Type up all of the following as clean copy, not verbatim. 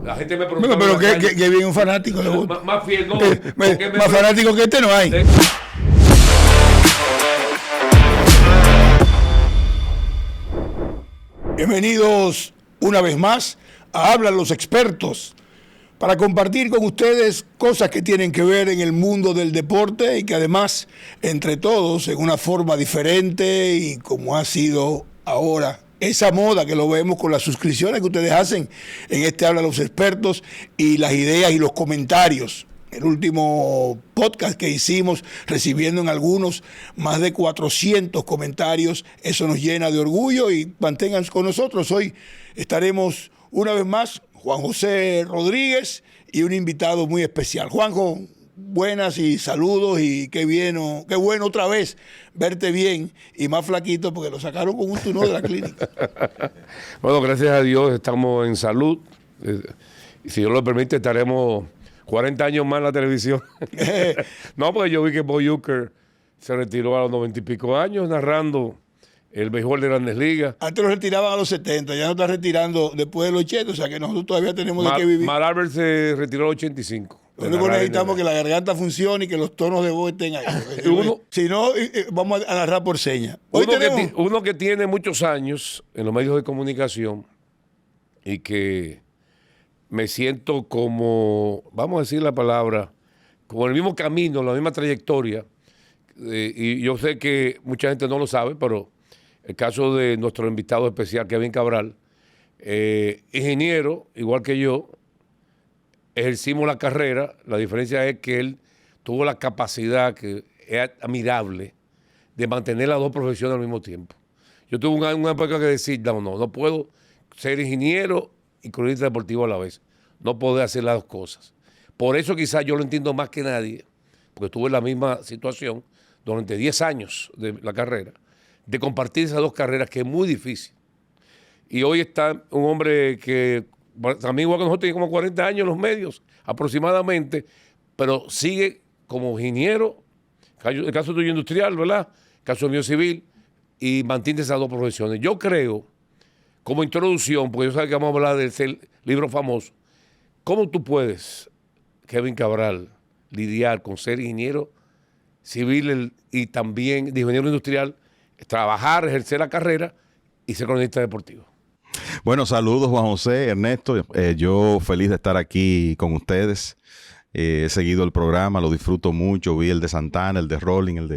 La gente me Bueno, preguntaba. pero que bien un fanático de más fiel, no. Más fanático que este no hay. Bienvenidos una vez más a Hablan los Expertos, para compartir con ustedes cosas que tienen que ver en el mundo del deporte y que además, entre todos, en una forma diferente y como ha sido ahora esa moda que lo vemos con las suscripciones que ustedes hacen en este Hablan los Expertos y las ideas y los comentarios. El último podcast que hicimos, recibiendo en algunos más de 400 comentarios, eso nos llena de orgullo y manténganse con nosotros. Hoy estaremos una vez más Juan José Rodríguez y un invitado muy especial. Juanjo, buenas y saludos y qué bueno otra vez verte bien y más flaquito porque lo sacaron con un turno de la clínica. Bueno, gracias a Dios estamos en salud. Si Dios lo permite, estaremos 40 años más en la televisión. No, porque yo vi que Boy Uecker se retiró a los 90 y pico años narrando el béisbol de Grandes Ligas. Antes lo retiraban a los 70, ya no está retirando después de los 80, o sea que nosotros todavía tenemos de qué vivir. Mal Albert se retiró a los 85. Lo único que necesitamos es que la garganta funcione y que los tonos de voz estén ahí. Si no, vamos a narrar por señas. Uno que tiene muchos años en los medios de comunicación y que me siento como, vamos a decir la palabra, como el mismo camino, la misma trayectoria. Y yo sé que mucha gente no lo sabe, pero el caso de nuestro invitado especial, Kevin Cabral, ingeniero, igual que yo, ejercimos la carrera. La diferencia es que él tuvo la capacidad, que es admirable, de mantener las dos profesiones al mismo tiempo. Yo tuve una época que decir, no puedo ser ingeniero y cronista deportivo a la vez. No puedo hacer las dos cosas. Por eso quizás yo lo entiendo más que nadie, porque estuve en la misma situación durante 10 años de la carrera, de compartir esas dos carreras, que es muy difícil. Y hoy está un hombre que también igual que nosotros, tiene como 40 años en los medios aproximadamente, pero sigue como ingeniero, el caso tuyo industrial, ¿verdad? El caso mío civil, y mantiene esas dos profesiones. Yo creo, como introducción, porque yo sé que vamos a hablar de ese libro famoso, ¿cómo tú puedes, Kevin Cabral, lidiar con ser ingeniero civil y también de ingeniero industrial, trabajar, ejercer la carrera y ser cronista deportivo? Bueno, saludos Juan José, Ernesto. Yo feliz de estar aquí con ustedes. He seguido el programa, lo disfruto mucho. Vi el de Santana, el de Rolling,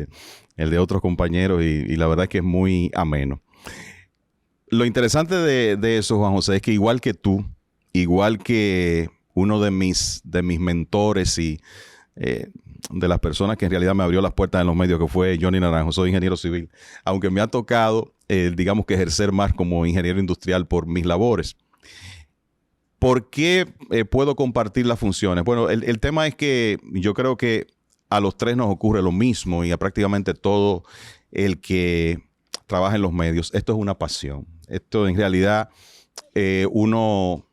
el de otros compañeros y la verdad es que es muy ameno. Lo interesante de eso, Juan José, es que igual que tú, igual que uno de mis mentores y de las personas que en realidad me abrió las puertas en los medios, que fue Johnny Naranjo, soy ingeniero civil, aunque me ha tocado, digamos que ejercer más como ingeniero industrial por mis labores. ¿Por qué puedo compartir las funciones? Bueno, el tema es que yo creo que a los tres nos ocurre lo mismo y a prácticamente todo el que trabaja en los medios. Esto es una pasión. Esto en realidad uno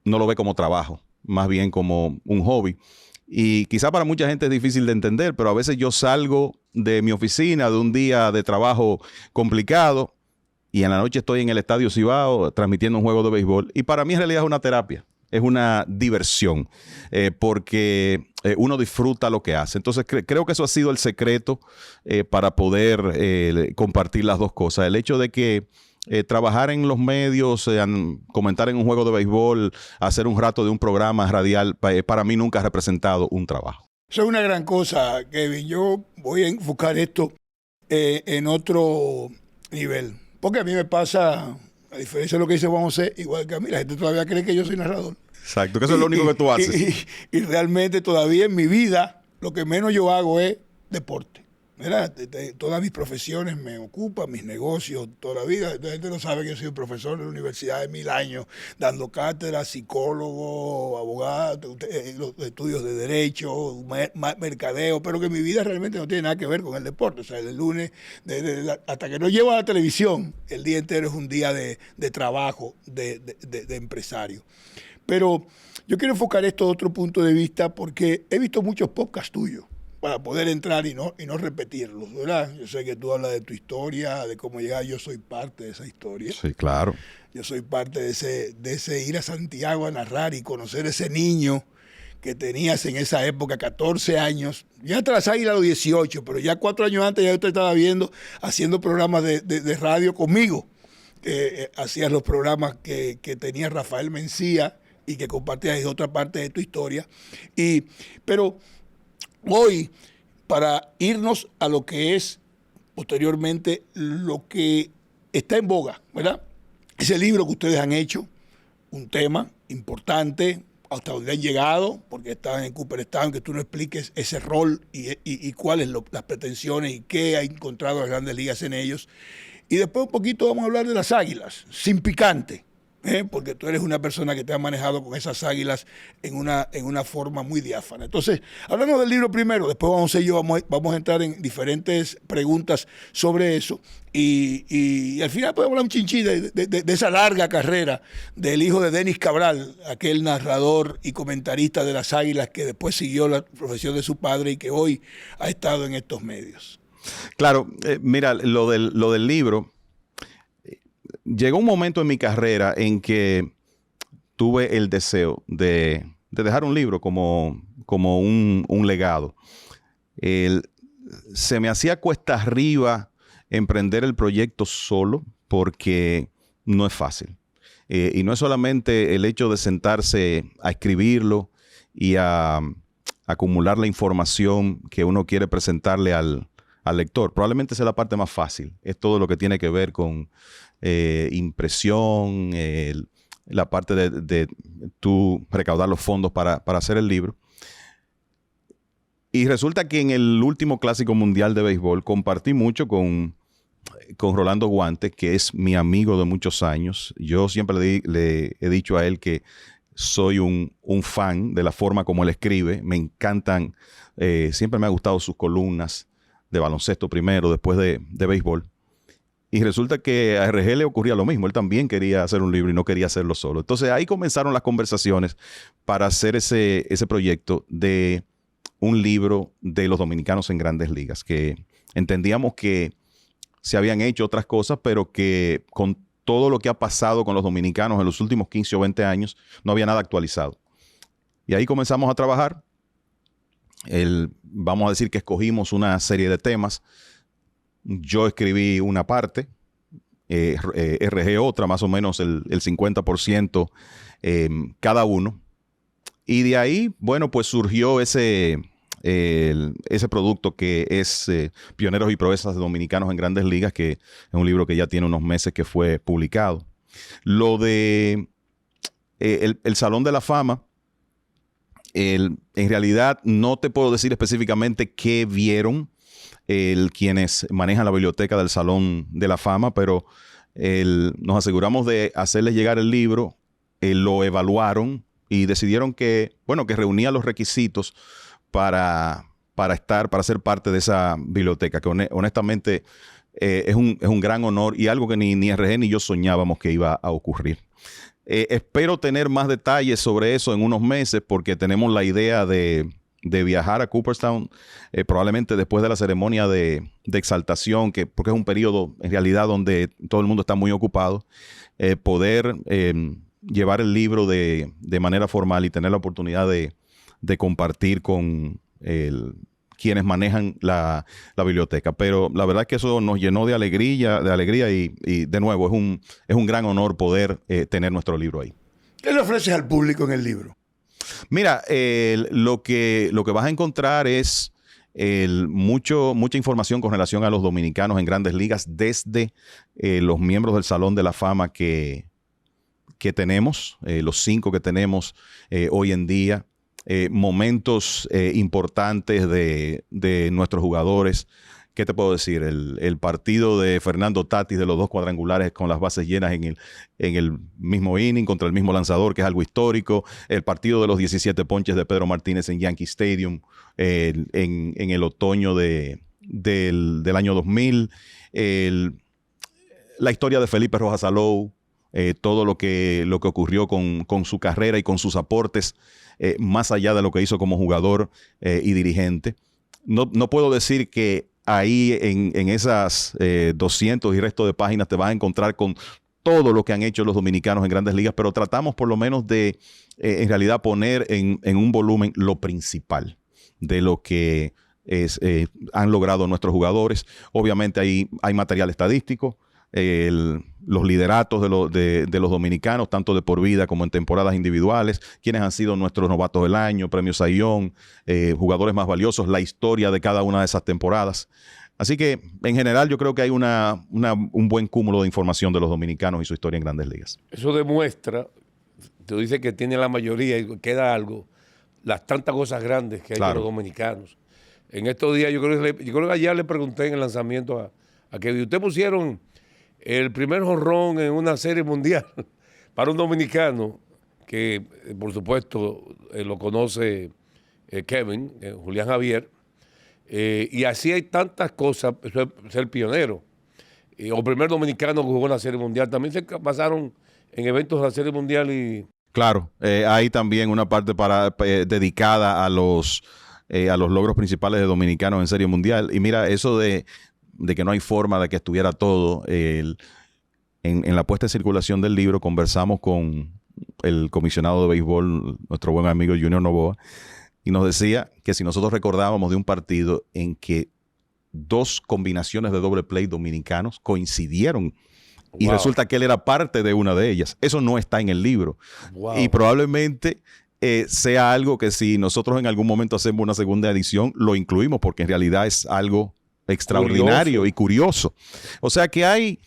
no lo ve como trabajo, más bien como un hobby. Y quizá para mucha gente es difícil de entender, pero a veces yo salgo de mi oficina de un día de trabajo complicado y en la noche estoy en el Estadio Cibao transmitiendo un juego de béisbol. Y para mí en realidad es una terapia, es una diversión, porque uno disfruta lo que hace. Entonces creo que eso ha sido el secreto para poder compartir las dos cosas. El hecho de que trabajar en los medios, comentar en un juego de béisbol, hacer un rato de un programa radial, para mí nunca ha representado un trabajo. Eso es una gran cosa, Kevin. Yo voy a enfocar esto en otro nivel. Porque a mí me pasa, a diferencia de lo que dice Juan José, igual que a mí, la gente todavía cree que yo soy narrador. Exacto, que eso es lo único que tú haces. Y realmente todavía en mi vida, lo que menos yo hago es deporte. Mira, todas mis profesiones me ocupan, mis negocios, toda la vida. La gente no sabe que yo soy un profesor de la universidad de 1000 años, dando cátedras, psicólogo, abogado, los estudios de derecho, mercadeo, pero que mi vida realmente no tiene nada que ver con el deporte. O sea, el lunes, hasta que no llevo a la televisión, el día entero es un día de trabajo, de empresario. Pero yo quiero enfocar esto de otro punto de vista porque he visto muchos podcasts tuyos para poder entrar y no repetirlos, ¿verdad? Yo sé que tú hablas de tu historia, de cómo llegar, yo soy parte de esa historia. Sí, claro. Yo soy parte de ese ir a Santiago a narrar y conocer ese niño que tenías en esa época, 14 años. Ya tras Águila a los 18, pero ya 4 años antes ya usted estaba viendo, haciendo programas de radio conmigo. Hacías los programas que tenía Rafael Mencía y que compartías otra parte de tu historia. Pero hoy, para irnos a lo que es posteriormente lo que está en boga, ¿verdad? Ese libro que ustedes han hecho, un tema importante, hasta donde han llegado, porque estaban en Cooperstown, que tú nos expliques ese rol y cuáles las pretensiones y qué ha encontrado las Grandes Ligas en ellos. Y después un poquito vamos a hablar de las Águilas, sin picante, porque tú eres una persona que te ha manejado con esas Águilas en una forma muy diáfana. Entonces, hablamos del libro primero, después vamos a entrar en diferentes preguntas sobre eso. Y al final podemos hablar un chinchín de esa larga carrera del hijo de Denis Cabral, aquel narrador y comentarista de las Águilas que después siguió la profesión de su padre y que hoy ha estado en estos medios. Claro, mira, lo del libro, llegó un momento en mi carrera en que tuve el deseo de dejar un libro como un legado. Se me hacía cuesta arriba emprender el proyecto solo porque no es fácil. Y no es solamente el hecho de sentarse a escribirlo y a acumular la información que uno quiere presentarle al lector. Probablemente sea la parte más fácil. Es todo lo que tiene que ver con impresión, la parte de tú recaudar los fondos para hacer el libro. Y resulta que en el último Clásico Mundial de Béisbol compartí mucho con Rolando Guante, que es mi amigo de muchos años. Yo siempre le he dicho a él que soy un fan de la forma como él escribe. Me encantan, siempre me ha gustado sus columnas de baloncesto primero, después de béisbol. Y resulta que a RG le ocurría lo mismo. Él también quería hacer un libro y no quería hacerlo solo. Entonces ahí comenzaron las conversaciones para hacer ese proyecto de un libro de los dominicanos en Grandes Ligas, que entendíamos que se habían hecho otras cosas, pero que con todo lo que ha pasado con los dominicanos en los últimos 15 o 20 años, no había nada actualizado. Y ahí comenzamos a trabajar. Vamos a decir que escogimos una serie de temas. Yo escribí una parte, RG otra, más o menos el 50% cada uno. Y de ahí, bueno, pues surgió ese producto que es Pioneros y Proezas de Dominicanos en Grandes Ligas, que es un libro que ya tiene unos meses que fue publicado. Lo de el Salón de la Fama, en realidad no te puedo decir específicamente qué vieron quienes manejan la biblioteca del Salón de la Fama, pero nos aseguramos de hacerles llegar el libro, lo evaluaron y decidieron que reunía los requisitos para ser parte de esa biblioteca, que honestamente es un gran honor y algo que ni RG ni yo soñábamos que iba a ocurrir. Espero tener más detalles sobre eso en unos meses, porque tenemos la idea de viajar a Cooperstown probablemente después de la ceremonia de exaltación, porque es un periodo en realidad donde todo el mundo está muy ocupado, poder llevar el libro de manera formal y tener la oportunidad de compartir con quienes manejan la biblioteca. Pero la verdad es que eso nos llenó de alegría y de nuevo es un gran honor poder tener nuestro libro ahí. ¿Qué le ofreces al público en el libro? Mira, lo que vas a encontrar es mucha información con relación a los dominicanos en Grandes Ligas, desde los miembros del Salón de la Fama que tenemos, los 5 que tenemos hoy en día, momentos importantes de nuestros jugadores. ¿Qué te puedo decir? El partido de Fernando Tatis de los 2 cuadrangulares con las bases llenas en el mismo inning contra el mismo lanzador, que es algo histórico. El partido de los 17 ponches de Pedro Martínez en Yankee Stadium en el otoño del año 2000. La historia de Felipe Rojas Alou, todo lo que ocurrió con su carrera y con sus aportes, más allá de lo que hizo como jugador y dirigente. No puedo decir que ahí en esas 200 y resto de páginas te vas a encontrar con todo lo que han hecho los dominicanos en Grandes Ligas, pero tratamos por lo menos de, en realidad, poner en un volumen lo principal de lo que han logrado nuestros jugadores. Obviamente hay material estadístico, los lideratos de los dominicanos, tanto de por vida como en temporadas individuales, quienes han sido nuestros novatos del año, premios Sayón, jugadores más valiosos, la historia de cada una de esas temporadas. Así que, en general, yo creo que hay un buen cúmulo de información de los dominicanos y su historia en Grandes Ligas. Eso demuestra, tú dices que tiene la mayoría y queda algo, las tantas cosas grandes que hay de los dominicanos. En estos días, yo creo que ayer le pregunté en el lanzamiento a Kevin, ¿usted pusieron el primer jonrón en una serie mundial para un dominicano que, por supuesto, lo conoce Kevin, Julián Javier? Y así hay tantas cosas, ser pionero. O primer dominicano que jugó en la Serie Mundial. También se pasaron en eventos de la Serie Mundial y... Claro, hay también una parte dedicada a los logros principales de dominicanos en Serie Mundial. Y mira, eso de que no hay forma de que estuviera todo, en la puesta en circulación del libro conversamos con el comisionado de béisbol, nuestro buen amigo Junior Novoa, y nos decía que si nosotros recordábamos de un partido en que 2 combinaciones de doble play dominicanos coincidieron y resulta que él era parte de una de ellas. Eso no está en el libro. Y probablemente sea algo que si nosotros en algún momento hacemos una segunda edición, lo incluimos porque en realidad es algo extraordinario y curioso. O sea que hay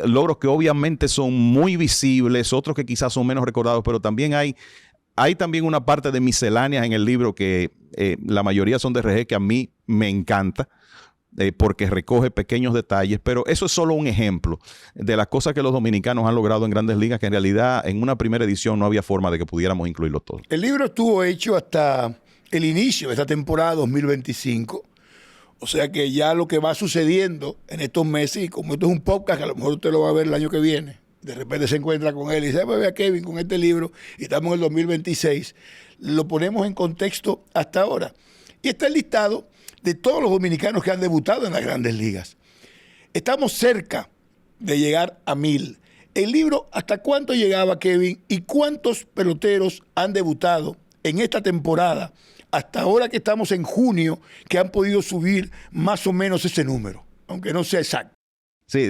logros que obviamente son muy visibles, otros que quizás son menos recordados, pero también hay también una parte de misceláneas en el libro que la mayoría son de RG, que a mí me encanta porque recoge pequeños detalles, pero eso es solo un ejemplo de las cosas que los dominicanos han logrado en Grandes Ligas, que en realidad en una primera edición no había forma de que pudiéramos incluirlo todo. El libro estuvo hecho hasta el inicio de esta temporada 2025, o sea que ya lo que va sucediendo en estos meses, y como esto es un podcast que a lo mejor usted lo va a ver el año que viene, de repente se encuentra con él y dice, ve a Kevin con este libro y estamos en el 2026, lo ponemos en contexto hasta ahora. Y está el listado de todos los dominicanos que han debutado en las Grandes Ligas. Estamos cerca de llegar a 1000. El libro, ¿hasta cuánto llegaba, Kevin? ¿Y cuántos peloteros han debutado en esta temporada, hasta ahora que estamos en junio, que han podido subir más o menos ese número, aunque no sea exacto? Sí,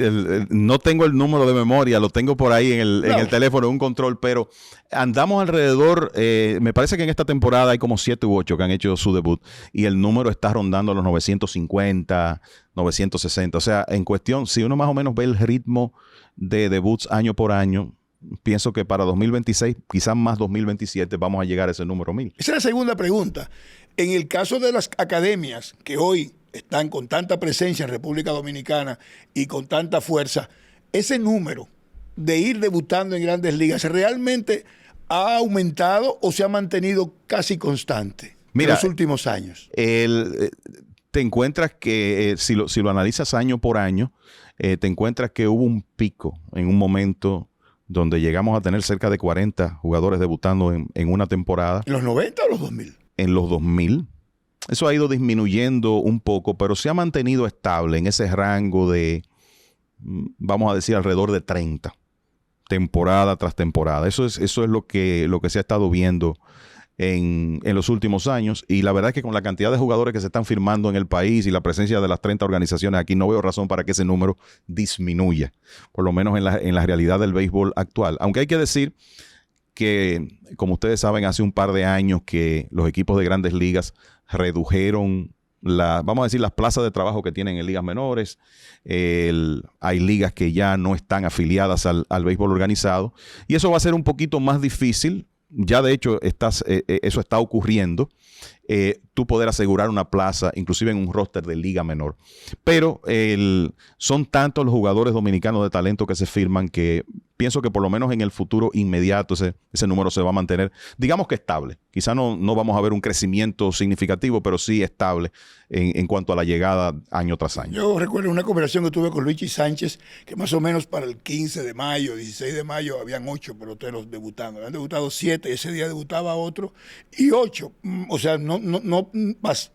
no tengo el número de memoria, lo tengo por ahí en el teléfono, en un control, pero andamos alrededor, me parece que en esta temporada hay como 7 u 8 que han hecho su debut y el número está rondando los 950, 960. O sea, en cuestión, si uno más o menos ve el ritmo de debuts año por año, pienso que para 2026, quizás más 2027, vamos a llegar a ese número 1000. Esa es la segunda pregunta. En el caso de las academias que hoy están con tanta presencia en República Dominicana y con tanta fuerza, ese número de ir debutando en Grandes Ligas realmente ha aumentado o se ha mantenido casi constante en los últimos años. Te encuentras que, si lo analizas año por año, te encuentras que hubo un pico en un momento donde llegamos a tener cerca de 40 jugadores debutando en una temporada. ¿En los 90 o los 2000? En los 2000. Eso ha ido disminuyendo un poco, pero se ha mantenido estable en ese rango de, vamos a decir, alrededor de 30, temporada tras temporada. Eso es lo que se ha estado viendo en los últimos años. Y la verdad es que con la cantidad de jugadores que se están firmando en el país y la presencia de las 30 organizaciones aquí, no veo razón para que ese número disminuya, por lo menos en la realidad del béisbol actual. Aunque hay que decir que, como ustedes saben, hace un par de años que los equipos de Grandes Ligas redujeron vamos a decir, las plazas de trabajo que tienen en ligas menores. Hay ligas que ya no están afiliadas al béisbol organizado y eso va a ser un poquito más difícil. Ya de hecho eso está ocurriendo. Tú poder asegurar una plaza, inclusive en un roster de liga menor. Pero son tantos los jugadores dominicanos de talento que se firman que pienso que por lo menos en el futuro inmediato ese número se va a mantener, digamos que estable. Quizá no vamos a ver un crecimiento significativo, pero sí estable en cuanto a la llegada año tras año. Yo recuerdo una conversación que tuve con Luigi Sánchez, que más o menos para el 15 de mayo, 16 de mayo, habían 8 peloteros debutando. Habían debutado 7, ese día debutaba otro, y 8. O sea, no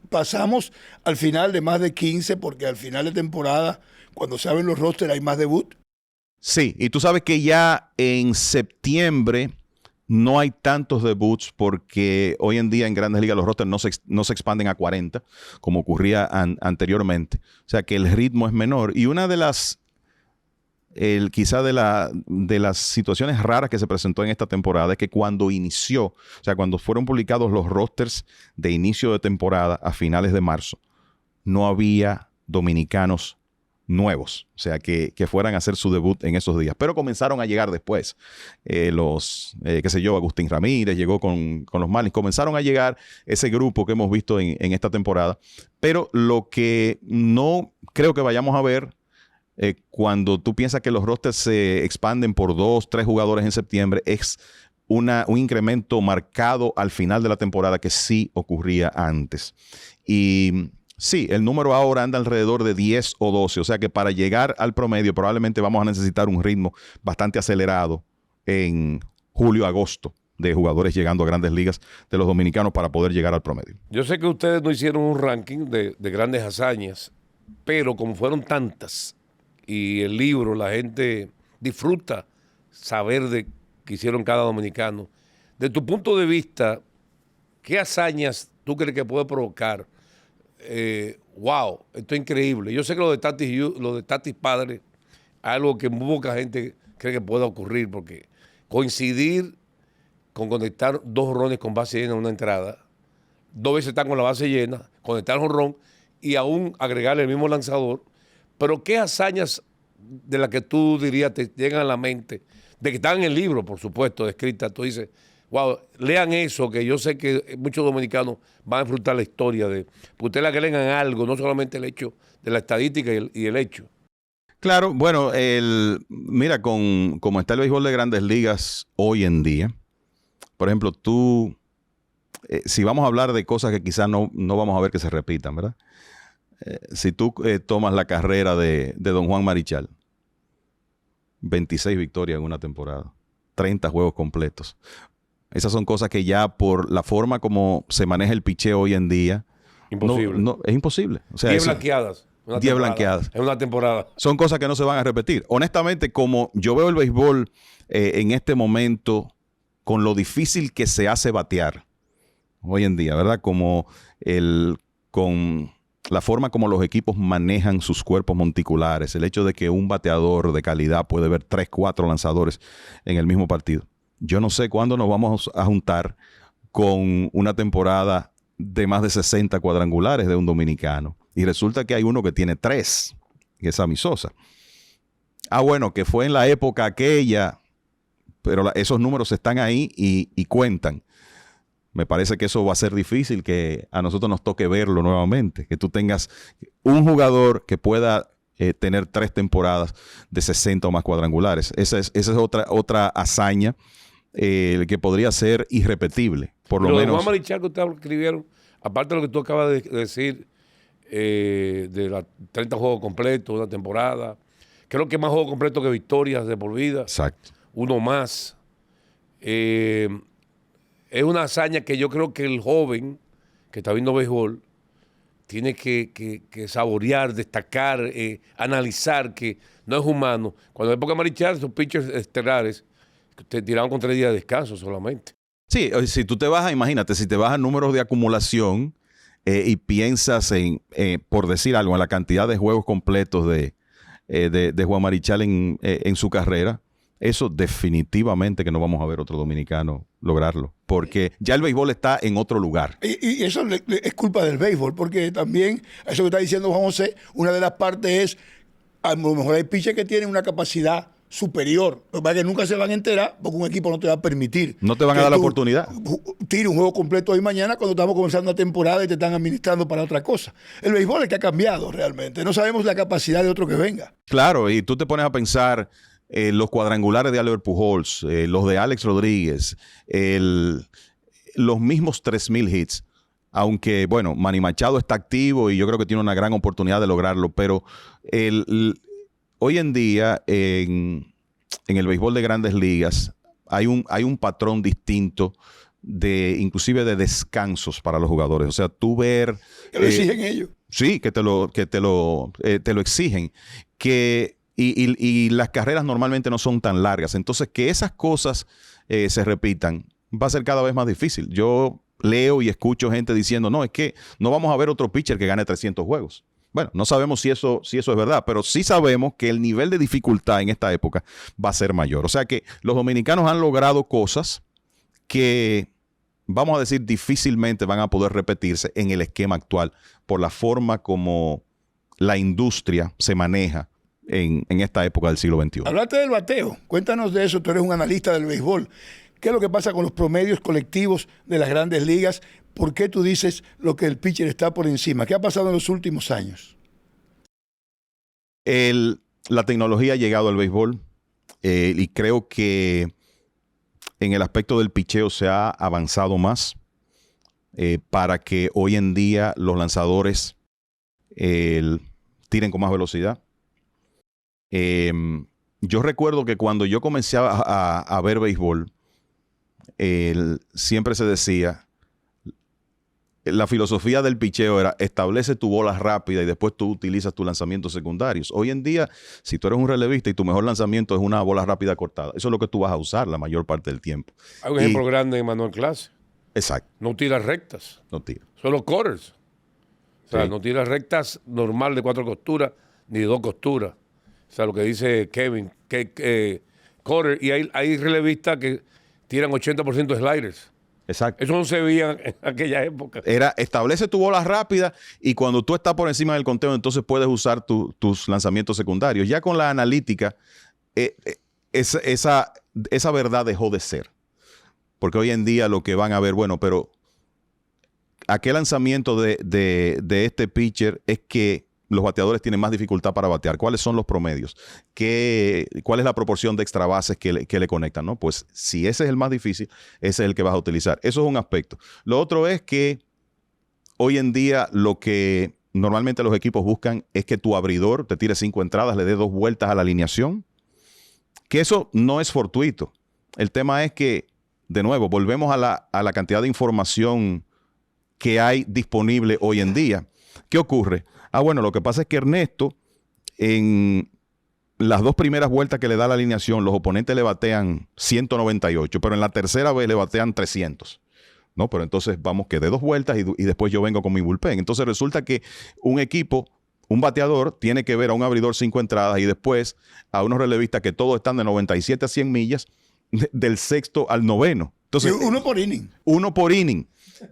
pasamos al final de más de 15, porque al final de temporada, cuando se abren los rosters, hay más debut. Sí, y tú sabes que ya en septiembre no hay tantos debuts porque hoy en día en Grandes Ligas los rosters no se expanden a 40 como ocurría anteriormente. O sea que el ritmo es menor. Y una de las, quizá de las situaciones raras que se presentó en esta temporada es que cuando inició, o sea, cuando fueron publicados los rosters de inicio de temporada a finales de marzo, no había dominicanos nuevos, o sea, que fueran a hacer su debut en esos días. Pero comenzaron a llegar después. Qué sé yo, Agustín Ramírez llegó con los Marlins. Comenzaron a llegar ese grupo que hemos visto en esta temporada. Pero lo que no creo que vayamos a ver cuando tú piensas que los rosters se expanden por 2, 3 jugadores en septiembre es un incremento marcado al final de la temporada que sí ocurría antes. Y sí, el número ahora anda alrededor de 10 o 12, o sea que para llegar al promedio probablemente vamos a necesitar un ritmo bastante acelerado en julio, agosto, de jugadores llegando a Grandes Ligas de los dominicanos para poder llegar al promedio. Yo sé que ustedes no hicieron un ranking de grandes hazañas, pero como fueron tantas y el libro, la gente disfruta saber de que hicieron cada dominicano. De tu punto de vista, ¿qué hazañas tú crees que puede provocar? Wow, esto es increíble. Yo sé que lo de Tatis padre, algo que muy poca gente cree que pueda ocurrir, porque coincidir con conectar 2 jonrones con base llena en una entrada, 2 veces están con la base llena, conectar el jonrón y aún agregarle el mismo lanzador. Pero ¿qué hazañas de las que tú dirías te llegan a la mente? De que están en el libro, por supuesto, descritas. Tú dices, wow, lean eso, que yo sé que muchos dominicanos van a disfrutar la historia de, porque ustedes le agregan algo, no solamente el hecho de la estadística y el hecho. Claro, bueno, mira, como está el béisbol de Grandes Ligas hoy en día, por ejemplo, tú, si vamos a hablar de cosas que quizás no vamos a ver que se repitan, ¿verdad? Si tú tomas la carrera de Don Juan Marichal, 26 victorias en una temporada, 30 juegos completos. Esas son cosas que ya por la forma como se maneja el picheo hoy en día, Imposible. Es imposible. O sea, 10 blanqueadas. 10 blanqueadas. En una temporada. Son cosas que no se van a repetir. Honestamente, como yo veo el béisbol en este momento, con lo difícil que se hace batear hoy en día, ¿verdad? Con la forma como los equipos manejan sus cuerpos monticulares, el hecho de que un bateador de calidad puede ver 3, 4 lanzadores en el mismo partido. Yo no sé cuándo nos vamos a juntar con una temporada de más de 60 cuadrangulares de un dominicano. Y resulta que hay uno que tiene 3, que es Sammy Sosa. Bueno, que fue en la época aquella, pero esos números están ahí y cuentan. Me parece que eso va a ser difícil que a nosotros nos toque verlo nuevamente. Que tú tengas un jugador que pueda tener 3 temporadas de 60 o más cuadrangulares. Esa es otra hazaña que podría ser irrepetible. Por lo menos. Juan Marichal que ustedes escribieron, aparte de lo que tú acabas de decir, de los 30 juegos completos, una temporada, creo que más juegos completos que victorias de por vida. Exacto. Uno más. Es una hazaña que yo creo que el joven que está viendo béisbol tiene que saborear, destacar, analizar que no es humano. Cuando en época de Marichal, esos pitchers estelares te tiraban con 3 días de descanso solamente. Sí, si tú te vas imagínate, si te vas a números de acumulación y piensas en, por decir algo, en la cantidad de juegos completos de Juan Marichal en su carrera, eso definitivamente que no vamos a ver otro dominicano lograrlo, porque ya el béisbol está en otro lugar. Y eso es culpa del béisbol, porque también, eso que está diciendo Juan José, una de las partes es, a lo mejor hay pitchers que tienen una capacidad superior, lo que pasa es que nunca se van a enterar porque un equipo no te va a permitir. No te van a dar la oportunidad. Tire un juego completo hoy mañana cuando estamos comenzando una temporada y te están administrando para otra cosa. El béisbol es que ha cambiado realmente, no sabemos la capacidad de otro que venga. Claro, y tú te pones a pensar los cuadrangulares de Albert Pujols, los de Alex Rodríguez, los mismos 3,000 hits. Aunque, bueno, Manny Machado está activo y yo creo que tiene una gran oportunidad de lograrlo, pero hoy en día en el béisbol de Grandes Ligas hay un patrón distinto inclusive de descansos para los jugadores. O sea, tú ver... Que lo exigen ellos. Sí, que te lo exigen. y las carreras normalmente no son tan largas. Entonces, que esas cosas se repitan va a ser cada vez más difícil. Yo leo y escucho gente diciendo, no, es que no vamos a ver otro pitcher que gane 300 juegos. Bueno, no sabemos si eso es verdad, pero sí sabemos que el nivel de dificultad en esta época va a ser mayor. O sea que los dominicanos han logrado cosas que, vamos a decir, difícilmente van a poder repetirse en el esquema actual por la forma como la industria se maneja en esta época del siglo XXI. Hablaste del bateo. Cuéntanos de eso. Tú eres un analista del béisbol. ¿Qué es lo que pasa con los promedios colectivos de las grandes ligas? ¿Por qué tú dices lo que el pitcher está por encima? ¿Qué ha pasado en los últimos años? La tecnología ha llegado al béisbol y creo que en el aspecto del picheo se ha avanzado más para que hoy en día los lanzadores tiren con más velocidad. Yo recuerdo que cuando yo comencé a ver béisbol, siempre se decía, la filosofía del picheo era establece tu bola rápida y después tú utilizas tus lanzamientos secundarios. Hoy en día, si tú eres un relevista y tu mejor lanzamiento es una bola rápida cortada, eso es lo que tú vas a usar la mayor parte del tiempo. Hay un ejemplo grande en Manuel Clase. Exacto. No tira rectas. No tira. Solo quarters. O sea, Sí. no tira rectas normal de 4 costuras ni de 2 costuras. O sea, lo que dice Kevin, que quarter, y hay relevistas que tiran 80% de sliders. Exacto. Eso no se veía en aquella época. Era establece tu bola rápida y cuando tú estás por encima del conteo, entonces puedes usar tus lanzamientos secundarios. Ya con la analítica, esa verdad dejó de ser. Porque hoy en día lo que van a ver, bueno, pero ¿a qué lanzamiento de este pitcher es que los bateadores tienen más dificultad para batear? ¿Cuáles son los promedios? ¿Cuál es la proporción de extra bases que le conectan? ¿No? Pues si ese es el más difícil, ese es el que vas a utilizar. Eso es un aspecto. Lo otro es que hoy en día lo que normalmente los equipos buscan es que tu abridor te tire 5 entradas, le dé 2 vueltas a la alineación. Que eso no es fortuito. El tema es que, de nuevo, volvemos a la cantidad de información que hay disponible hoy en día. ¿Qué ocurre? Bueno, lo que pasa es que Ernesto, en las 2 primeras vueltas que le da la alineación, los oponentes le batean 198, pero en la tercera vez le batean 300. No, pero entonces vamos que de 2 vueltas y después yo vengo con mi bullpen. Entonces resulta que un equipo, un bateador, tiene que ver a un abridor 5 entradas y después a unos relevistas que todos están de 97 a 100 millas, del sexto al noveno. Entonces, uno por inning. Uno por inning.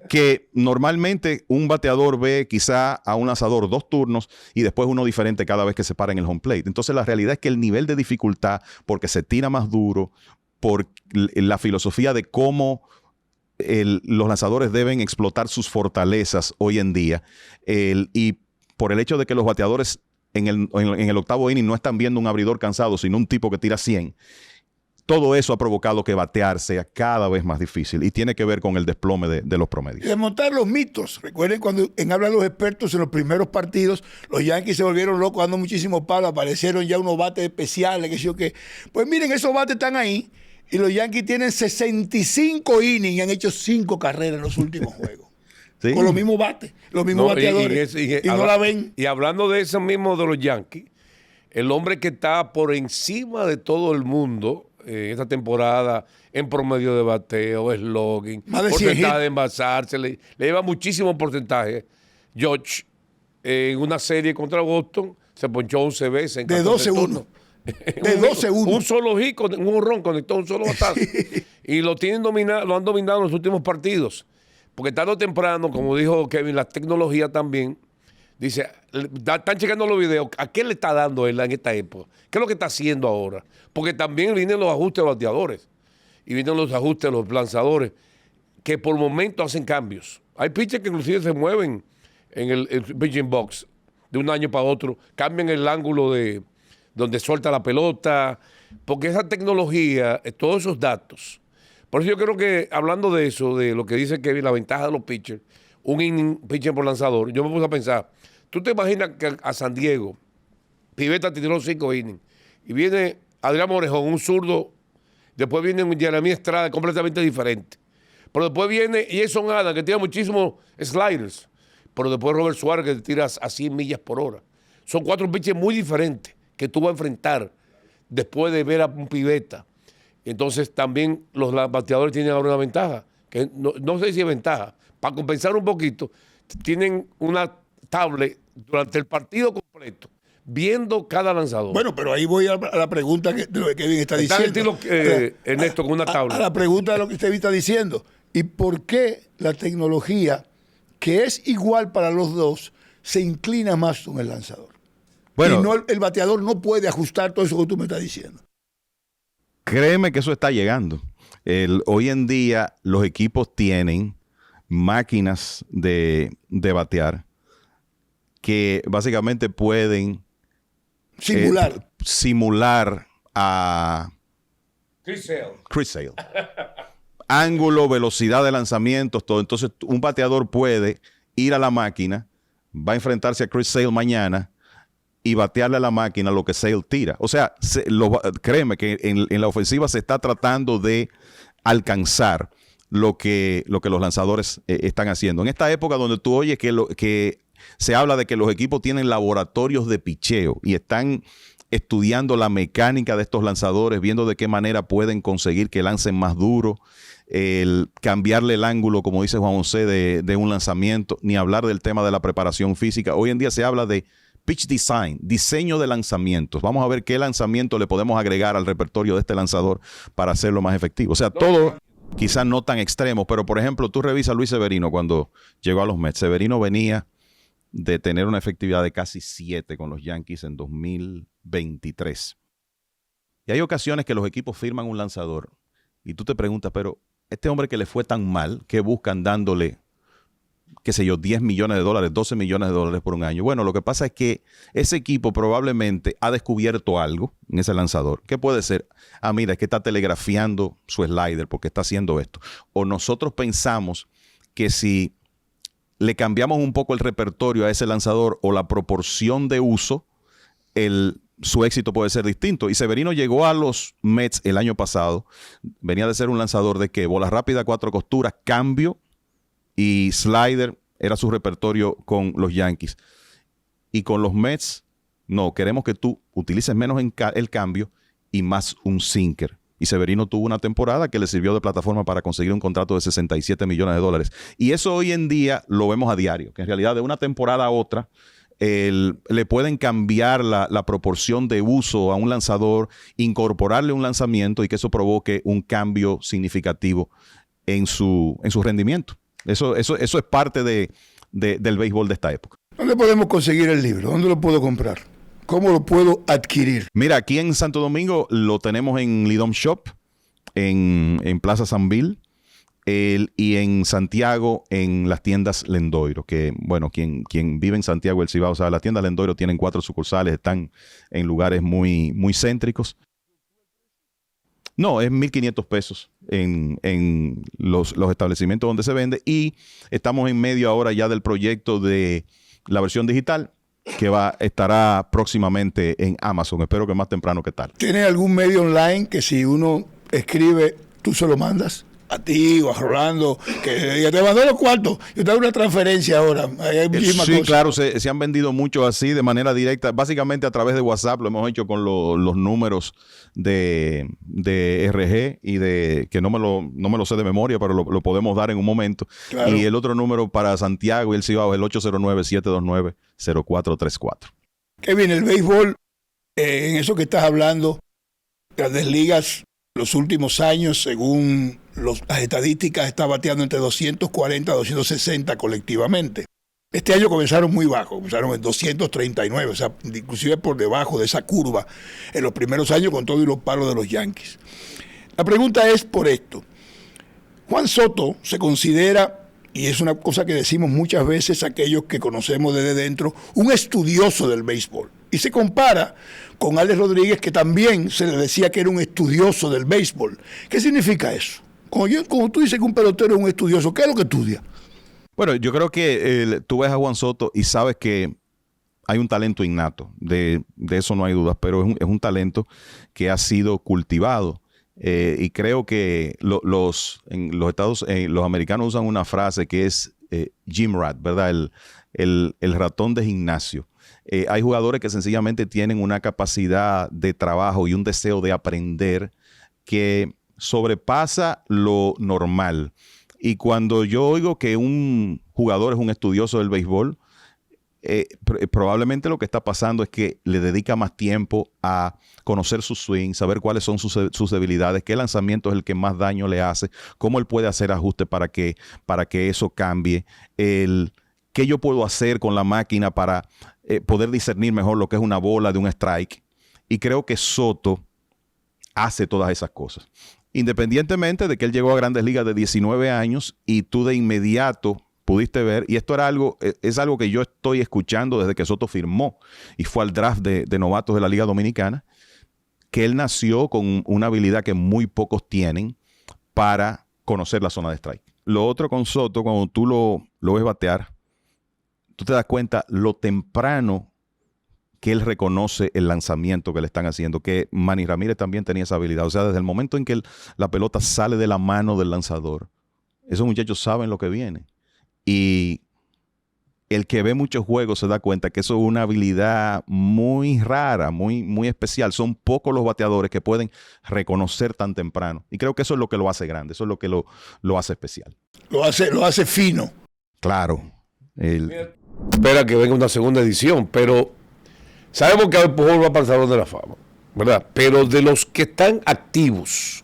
Que normalmente un bateador ve quizá a un lanzador 2 turnos y después uno diferente cada vez que se para en el home plate. Entonces la realidad es que el nivel de dificultad, porque se tira más duro, por la filosofía de cómo los lanzadores deben explotar sus fortalezas hoy en día, y por el hecho de que los bateadores en el octavo inning no están viendo un abridor cansado, sino un tipo que tira 100, todo eso ha provocado que batear sea cada vez más difícil y tiene que ver con el desplome de los promedios. Desmontar los mitos. Recuerden cuando hablan los expertos en los primeros partidos, los Yankees se volvieron locos dando muchísimo palo, aparecieron ya unos bates especiales, que sé yo qué. Pues miren, esos bates están ahí y los Yankees tienen 65 innings y han hecho 5 carreras en los últimos juegos. ¿Sí? Con los mismos bates, los mismos bateadores. Y no la ven. Y hablando de eso mismo de los Yankees, el hombre que está por encima de todo el mundo esta temporada en promedio de bateo, slugging, porcentaje de envasarse, le lleva muchísimo porcentaje. George, en una serie contra Boston, se ponchó 11 veces. De 12-1. De 12-1. Un solo hit, un honrón, conectó un solo batazo. Sí. Y lo han dominado en los últimos partidos. Porque tarde o temprano, como dijo Kevin, la tecnología también, dice, están checando los videos, ¿a qué le está dando él en esta época? ¿Qué es lo que está haciendo ahora? Porque también vienen los ajustes de los bateadores y vienen los ajustes de los lanzadores que por momentos hacen cambios. Hay pitchers que inclusive se mueven en el pitching box de un año para otro, cambian el ángulo de donde suelta la pelota, porque esa tecnología, todos esos datos. Por eso yo creo que, hablando de eso, de lo que dice Kevin, la ventaja de los pitchers, un inning pitcher por lanzador, yo me puse a pensar, ¿tú te imaginas que a San Diego, Pivetta te tiró 5 innings, y viene Adrián Morejón, un zurdo, después viene un Jeremy Estrada completamente diferente, pero después viene Jason Adams, que tira muchísimos sliders, pero después Robert Suárez, que te tira a 100 millas por hora? Son 4 pitchers muy diferentes, que tú vas a enfrentar después de ver a un piveta. Entonces también los bateadores tienen ahora una ventaja, que no sé si es ventaja, para compensar un poquito, tienen una tablet durante el partido completo, viendo cada lanzador. Bueno, pero ahí voy a la pregunta de lo que Kevin está diciendo. Ernesto, con una tablet. A la pregunta de lo que usted está diciendo. ¿Y por qué la tecnología, que es igual para los dos, se inclina más con el lanzador? Bueno, y no, el bateador no puede ajustar todo eso que tú me estás diciendo. Créeme que eso está llegando. Hoy en día los equipos tienen máquinas de batear que básicamente pueden simular a Chris Sale. Ángulo, velocidad de lanzamientos, todo. Entonces un bateador puede ir a la máquina, va a enfrentarse a Chris Sale mañana y batearle a la máquina lo que Sale tira. O sea, créeme que en la ofensiva se está tratando de alcanzar lo que los lanzadores están haciendo. En esta época donde tú oyes que se habla de que los equipos tienen laboratorios de picheo y están estudiando la mecánica de estos lanzadores, viendo de qué manera pueden conseguir que lancen más duro, cambiarle el ángulo, como dice Juan José, de un lanzamiento, ni hablar del tema de la preparación física. Hoy en día se habla de pitch design, diseño de lanzamientos. Vamos a ver qué lanzamiento le podemos agregar al repertorio de este lanzador para hacerlo más efectivo. O sea, todo quizás no tan extremo, pero por ejemplo, tú revisas a Luis Severino cuando llegó a los Mets. Severino venía de tener una efectividad de casi 7 con los Yankees en 2023. Y hay ocasiones que los equipos firman un lanzador y tú te preguntas, pero este hombre que le fue tan mal, ¿qué buscan dándole, qué sé yo, 10 millones de dólares, 12 millones de dólares por un año? Bueno, lo que pasa es que ese equipo probablemente ha descubierto algo en ese lanzador. ¿Qué puede ser? Ah, mira, es que está telegrafiando su slider porque está haciendo esto. O nosotros pensamos que si le cambiamos un poco el repertorio a ese lanzador o la proporción de uso, su éxito puede ser distinto. Y Severino llegó a los Mets el año pasado, venía de ser un lanzador de que bola rápida, 4 costuras, cambio y slider era su repertorio con los Yankees. Y con los Mets, no, queremos que tú utilices menos el cambio y más un sinker. Y Severino tuvo una temporada que le sirvió de plataforma para conseguir un contrato de 67 millones de dólares. Y eso hoy en día lo vemos a diario, que en realidad de una temporada a otra le pueden cambiar la proporción de uso a un lanzador, incorporarle un lanzamiento y que eso provoque un cambio significativo en su rendimiento. Eso es parte del béisbol de esta época. ¿Dónde podemos conseguir el libro? ¿Dónde lo puedo comprar? ¿Cómo lo puedo adquirir? Mira, aquí en Santo Domingo lo tenemos en Lidom Shop, en Plaza San Bill, y en Santiago en las tiendas Lendoiro, que bueno, quien vive en Santiago del Cibao, o sea, las tiendas Lendoiro tienen 4 sucursales, están en lugares muy, muy céntricos. No, es 1,500 pesos en los establecimientos donde se vende, y estamos en medio ahora ya del proyecto de la versión digital, que estará próximamente en Amazon. Espero que más temprano que tarde. ¿Tienes algún medio online que si uno escribe, tú se lo mandas? A ti o a Rolando, que te mandó los cuartos, yo te hago una transferencia ahora. Sí, claro, se han vendido mucho así de manera directa, básicamente a través de WhatsApp. Lo hemos hecho con los números de RG y que no me lo sé de memoria, pero lo podemos dar en un momento. Claro. Y el otro número para Santiago y el Cibao es el 809-729-0434. Kevin, el béisbol, en eso que estás hablando, Grandes Ligas, los últimos años, según las estadísticas, está bateando entre 240 a 260 colectivamente. Este año comenzaron muy bajo, comenzaron en 239, o sea, inclusive por debajo de esa curva en los primeros años con todo y los palos de los Yankees. La pregunta es por esto. Juan Soto se considera, y es una cosa que decimos muchas veces aquellos que conocemos desde dentro, un estudioso del béisbol. Y se compara con Alex Rodríguez, que también se le decía que era un estudioso del béisbol. ¿Qué significa eso? Como tú dices que un pelotero es un estudioso, ¿qué es lo que estudia? Bueno, yo creo que tú ves a Juan Soto y sabes que hay un talento innato, de eso no hay dudas, pero es un talento que ha sido cultivado. Y creo que los americanos usan una frase que es gym rat, ¿verdad? El ratón de gimnasio. Hay jugadores que sencillamente tienen una capacidad de trabajo y un deseo de aprender que sobrepasa lo normal. Y cuando yo oigo que un jugador es un estudioso del béisbol, probablemente lo que está pasando es que le dedica más tiempo a conocer su swing, saber cuáles son sus debilidades, qué lanzamiento es el que más daño le hace, cómo él puede hacer ajustes para que eso cambie, qué yo puedo hacer con la máquina para poder discernir mejor lo que es una bola de un strike. Y creo que Soto hace todas esas cosas. Independientemente de que él llegó a Grandes Ligas de 19 años y tú de inmediato pudiste ver, y esto es algo que yo estoy escuchando desde que Soto firmó y fue al draft de novatos de la Liga Dominicana, que él nació con una habilidad que muy pocos tienen para conocer la zona de strike. Lo otro con Soto, cuando tú lo ves batear, tú te das cuenta lo temprano que él reconoce el lanzamiento que le están haciendo, que Manny Ramírez también tenía esa habilidad. O sea, desde el momento en que la pelota sale de la mano del lanzador, esos muchachos saben lo que viene. Y el que ve muchos juegos se da cuenta que eso es una habilidad muy rara, muy, muy especial. Son pocos los bateadores que pueden reconocer tan temprano. Y creo que eso es lo que lo hace grande, eso es lo que lo hace especial. Lo hace fino. Claro. Espera que venga una segunda edición, pero sabemos que el Pujol va para el Salón de la Fama, ¿verdad? Pero de los que están activos,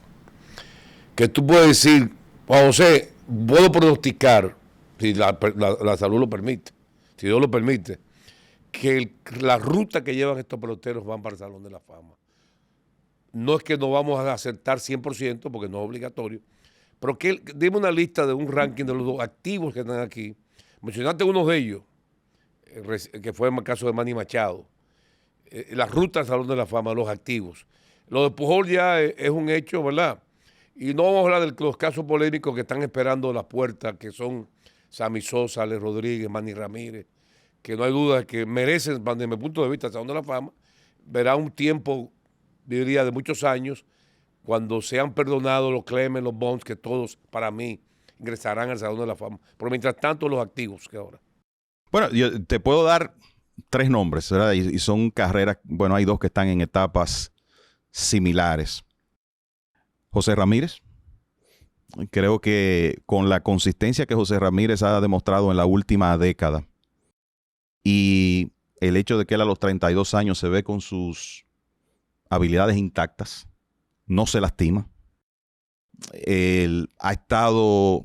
que tú puedes decir, Juan José, puedo pronosticar, si la salud lo permite, si Dios lo permite, que la ruta que llevan estos peloteros van para el Salón de la Fama. No es que no vamos a acertar 100%, porque no es obligatorio, pero que dime una lista de un ranking de los activos que están aquí. Mencionaste uno de ellos, que fue el caso de Manny Machado. La ruta al Salón de la Fama, los activos. Lo de Pujol ya es un hecho, ¿verdad? Y no vamos a hablar de los casos polémicos que están esperando la puerta, que son Sammy Sosa, Alex Rodríguez, Manny Ramírez, que no hay duda de que merecen, desde mi punto de vista, el Salón de la Fama. Verá un tiempo, diría, de muchos años, cuando sean perdonados los Clemens, los Bonds, que todos, para mí, ingresarán al Salón de la Fama. Pero mientras tanto, los activos que ahora. Bueno, yo te puedo dar 3 nombres, ¿verdad? Y son carreras, bueno, hay 2 que están en etapas similares. José Ramírez. Creo que con la consistencia que José Ramírez ha demostrado en la última década y el hecho de que él a los 32 años se ve con sus habilidades intactas, no se lastima. Él ha estado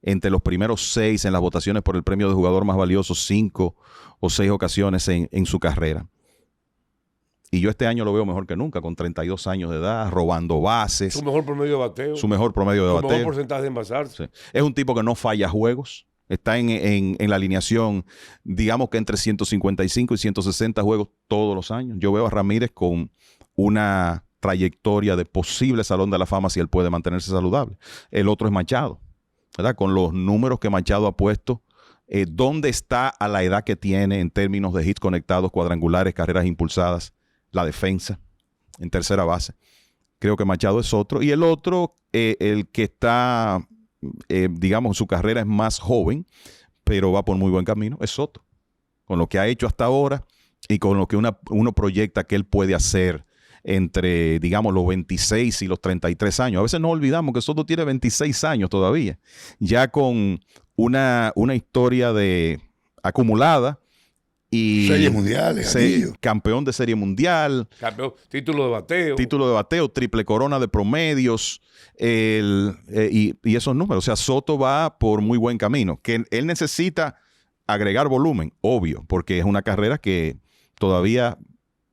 entre los primeros 6 en las votaciones por el premio de jugador más valioso 5 o 6 ocasiones en su carrera. Y yo este año lo veo mejor que nunca, con 32 años de edad, robando bases. Su mejor promedio de bateo. Su mejor porcentaje de envasarse. Sí. Es un tipo que no falla juegos. Está en la alineación, digamos que entre 155 y 160 juegos todos los años. Yo veo a Ramírez con una trayectoria de posible Salón de la Fama si él puede mantenerse saludable. El otro es Machado, ¿verdad? Con los números que Machado ha puesto, dónde está a la edad que tiene en términos de hits conectados, cuadrangulares, carreras impulsadas, la defensa en tercera base. Creo que Machado es otro. Y el otro, el que está, digamos, su carrera es más joven, pero va por muy buen camino, es Soto. Con lo que ha hecho hasta ahora y con lo que uno proyecta que él puede hacer entre, digamos, los 26 y los 33 años. A veces no olvidamos que Soto tiene 26 años todavía, ya con una historia acumulada. Y series mundiales, campeón de serie mundial, título de bateo, triple corona de promedios, y esos números. O sea, Soto va por muy buen camino. Que él necesita agregar volumen, obvio, porque es una carrera que todavía,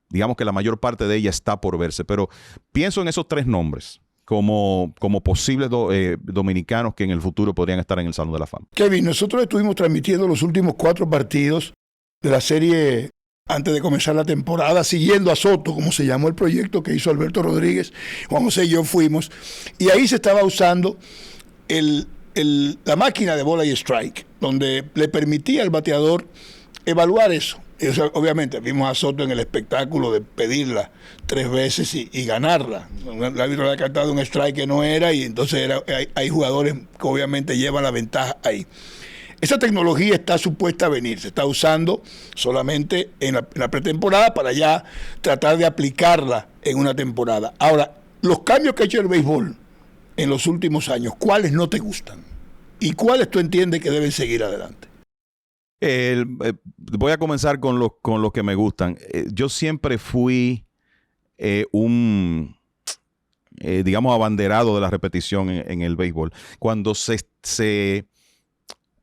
digamos que la mayor parte de ella está por verse. Pero pienso en esos 3 nombres como posibles dominicanos que en el futuro podrían estar en el Salón de la Fama. Kevin, nosotros estuvimos transmitiendo los últimos 4 partidos de la serie antes de comenzar la temporada, siguiendo a Soto, como se llamó el proyecto que hizo Alberto Rodríguez. Juan José y yo fuimos, y ahí se estaba usando la máquina de bola y strike, donde le permitía al bateador evaluar eso. O sea, obviamente vimos a Soto en el espectáculo de pedirla 3 veces y ganarla. El árbitro le ha cantado un strike que no era, y entonces hay jugadores que obviamente llevan la ventaja ahí. Esa tecnología está supuesta a venir, se está usando solamente en la pretemporada para ya tratar de aplicarla en una temporada. Ahora, los cambios que ha hecho el béisbol en los últimos años, ¿cuáles no te gustan? ¿Y cuáles tú entiendes que deben seguir adelante? Voy a comenzar con los que me gustan. Yo siempre fui digamos, abanderado de la repetición en el béisbol. Cuando se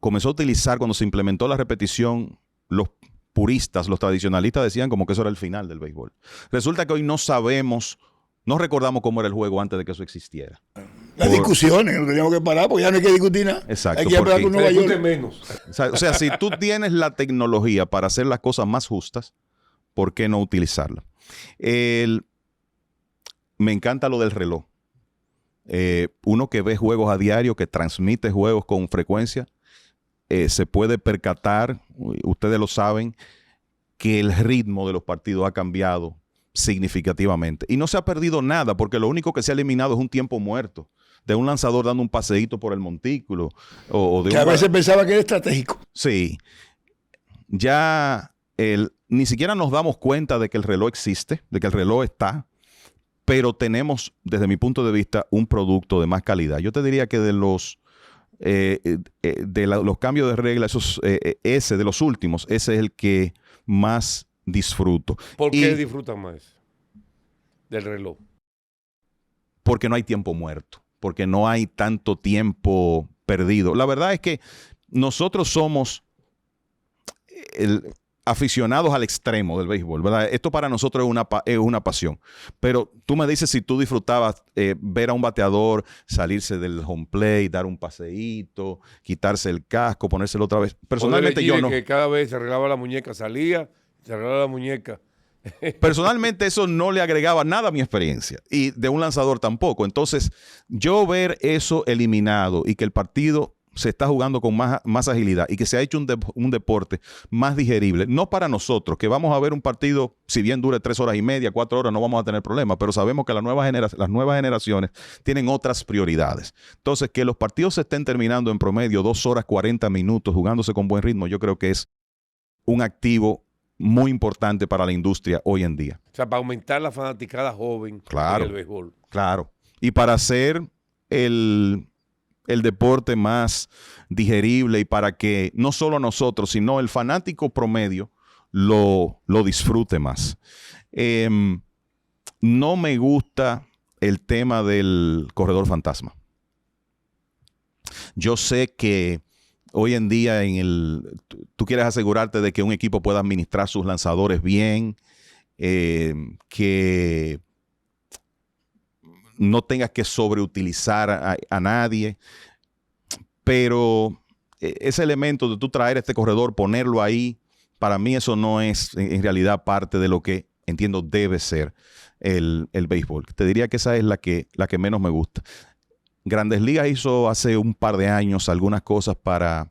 comenzó a utilizar, cuando se implementó la repetición, los puristas, los tradicionalistas decían como que eso era el final del béisbol. Resulta que hoy no sabemos, no recordamos cómo era el juego antes de que eso existiera. Las discusiones, no teníamos que parar porque ya no hay que discutir nada. Exacto. Hay que hablar con Nueva York. Menos. O sea, si tú tienes la tecnología para hacer las cosas más justas, ¿por qué no utilizarla? Me encanta lo del reloj. Uno que ve juegos a diario, que transmite juegos con frecuencia, se puede percatar, ustedes lo saben, que el ritmo de los partidos ha cambiado significativamente. Y no se ha perdido nada, porque lo único que se ha eliminado es un tiempo muerto, de un lanzador dando un paseíto por el montículo. Que a veces pensaba que era estratégico. Sí. Ya ni siquiera nos damos cuenta de que el reloj existe, de que el reloj está, pero tenemos, desde mi punto de vista, un producto de más calidad. Yo te diría que de los cambios de regla, ese de los últimos, ese es el que más disfruto. ¿Por qué disfrutan más del reloj? Porque no hay tiempo muerto, porque no hay tanto tiempo perdido. La verdad es que nosotros somos aficionados al extremo del béisbol, ¿verdad? Esto para nosotros es una pasión. Pero tú me dices si tú disfrutabas ver a un bateador salirse del home plate, dar un paseíto, quitarse el casco, ponérselo otra vez. Personalmente yo no. Que cada vez se arreglaba la muñeca, salía, se arreglaba la muñeca. Personalmente eso no le agregaba nada a mi experiencia y de un lanzador tampoco. Entonces, yo ver eso eliminado y que el partido se está jugando con más agilidad y que se ha hecho un deporte más digerible, no para nosotros, que vamos a ver un partido, si bien dure 3 horas y media, 4 horas, no vamos a tener problemas, pero sabemos que las nuevas generaciones tienen otras prioridades. Entonces, que los partidos se estén terminando en promedio 2 horas 40 minutos jugándose con buen ritmo, yo creo que es un activo muy importante para la industria hoy en día. O sea, para aumentar la fanaticada joven en el béisbol. Claro. Y para hacer el deporte más digerible y para que no solo nosotros, sino el fanático promedio lo disfrute más. No me gusta el tema del corredor fantasma. Yo sé que hoy en día tú quieres asegurarte de que un equipo pueda administrar sus lanzadores bien, que no tengas que sobreutilizar a nadie, pero ese elemento de tú traer este corredor, ponerlo ahí, para mí eso no es en realidad parte de lo que entiendo debe ser el béisbol. Te diría que esa es la que menos me gusta. Grandes Ligas hizo hace un par de años algunas cosas para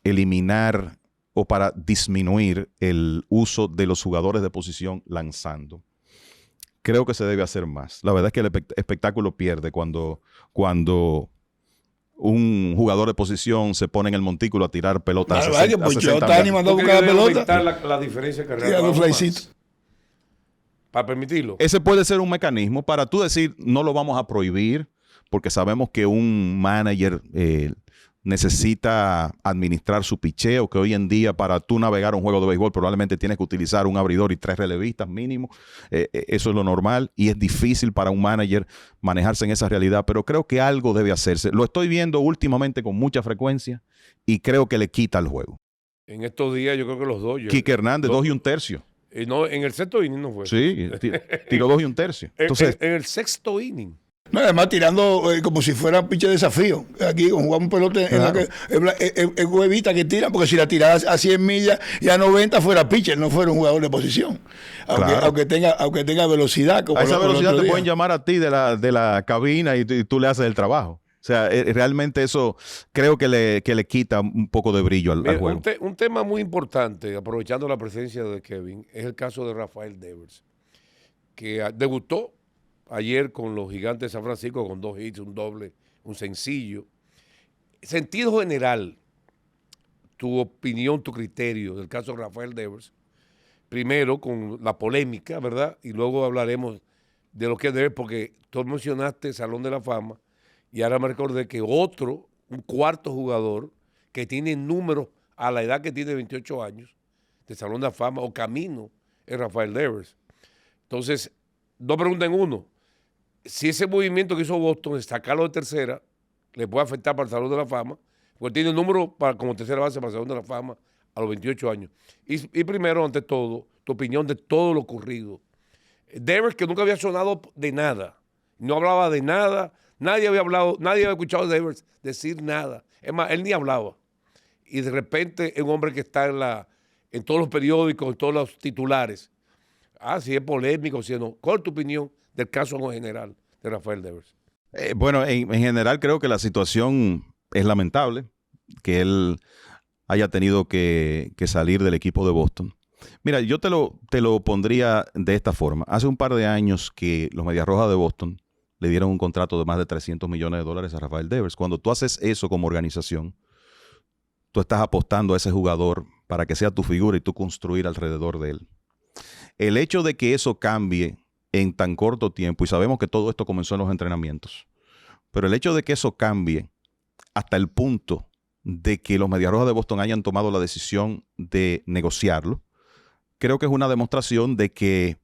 eliminar o para disminuir el uso de los jugadores de posición lanzando. Creo que se debe hacer más. La verdad es que el espectáculo pierde cuando un jugador de posición se pone en el montículo a tirar pelotas. Claro, que pues yo estaba animando a buscar la pelota. La diferencia que para permitirlo. Ese puede ser un mecanismo para tú decir, no lo vamos a prohibir, porque sabemos que un manager necesita administrar su picheo, que hoy en día para tú navegar un juego de béisbol probablemente tienes que utilizar un abridor y 3 relevistas mínimo. Eso es lo normal y es difícil para un manager manejarse en esa realidad, pero creo que algo debe hacerse. Lo estoy viendo últimamente con mucha frecuencia y creo que le quita el juego. En estos días yo creo que los Dodgers. Quique Hernández, 2 1/3. No, en el sexto inning no fue. Sí, tiró 2 1/3. Entonces, en el sexto inning. No, además tirando como si fuera un pinche desafío. Aquí jugamos pelota en la que es huevita que tiran, porque si la tiras a 100 millas y a 90 fuera pitcher, no fuera un jugador de posición. Aunque tenga velocidad. Como a esa velocidad te pueden llamar a ti de la cabina y tú le haces el trabajo. O sea, realmente eso creo que le quita un poco de brillo al juego. Un tema muy importante, aprovechando la presencia de Kevin, es el caso de Rafael Devers, que debutó ayer con los Gigantes de San Francisco con 2 hits, un doble, un sencillo. Sentido general, tu opinión, tu criterio del caso de Rafael Devers. Primero con la polémica, ¿verdad? Y luego hablaremos de lo que es Devers, porque tú mencionaste Salón de la Fama y ahora me recordé que un cuarto jugador que tiene números a la edad que tiene 28 años de Salón de la Fama o camino es Rafael Devers. Entonces, dos preguntas en uno. Si ese movimiento que hizo Boston de sacarlo de tercera le puede afectar para el Salón de la Fama, porque tiene número como tercera base para el Salón de la Fama a los 28 años. Y primero, ante todo, tu opinión de todo lo ocurrido. Devers, que nunca había sonado de nada, no hablaba de nada, nadie había escuchado a Devers decir nada. Es más, él ni hablaba. Y de repente es un hombre que está en todos los periódicos, en todos los titulares. Si es polémico, si no. ¿Cuál es tu opinión del caso en general de Rafael Devers? Bueno, en general creo que la situación es lamentable, que él haya tenido que salir del equipo de Boston. Mira, yo te lo pondría de esta forma. Hace un par de años que los Medias Rojas de Boston le dieron un contrato de más de $300 millones a Rafael Devers. Cuando tú haces eso como organización, tú estás apostando a ese jugador para que sea tu figura y tú construir alrededor de él. El hecho de que eso cambie en tan corto tiempo, y sabemos que todo esto comenzó en los entrenamientos, pero el hecho de que eso cambie hasta el punto de que los Medias Rojas de Boston hayan tomado la decisión de negociarlo, creo que es una demostración de que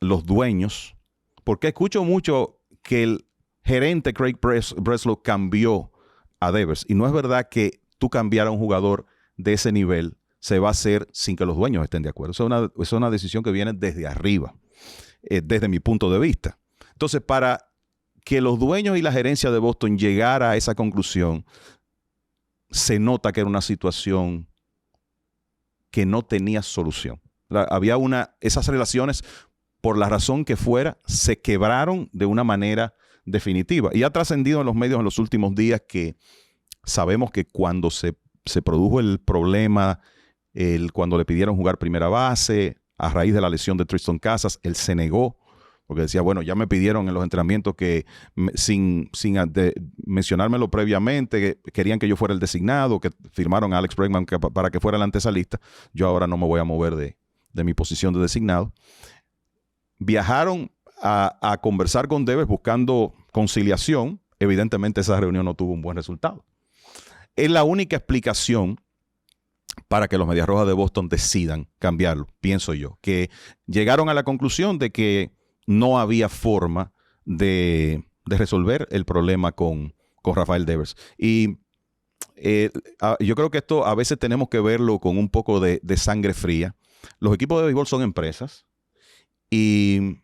los dueños, porque escucho mucho que el gerente Craig Breslow cambió a Devers, y no es verdad que tú cambiar a un jugador de ese nivel se va a hacer sin que los dueños estén de acuerdo. Es una decisión que viene desde arriba, desde mi punto de vista. Entonces, para que los dueños y la gerencia de Boston llegara a esa conclusión, se nota que era una situación que no tenía solución. Esas relaciones, por la razón que fuera, se quebraron de una manera definitiva. Y ha trascendido en los medios en los últimos días que sabemos que cuando se produjo el problema, cuando le pidieron jugar primera base, a raíz de la lesión de Tristan Casas, él se negó, porque decía, bueno, ya me pidieron en los entrenamientos que sin mencionármelo previamente, que querían que yo fuera el designado, que firmaron a Alex Bregman para que fuera el antesalista. Yo ahora no me voy a mover de mi posición de designado. Viajaron a conversar con Devers buscando conciliación. Evidentemente esa reunión no tuvo un buen resultado. Es la única explicación para que los Medias Rojas de Boston decidan cambiarlo, pienso yo, que llegaron a la conclusión de que no había forma de resolver el problema con Rafael Devers. Y yo creo que esto a veces tenemos que verlo con un poco de sangre fría. Los equipos de béisbol son empresas y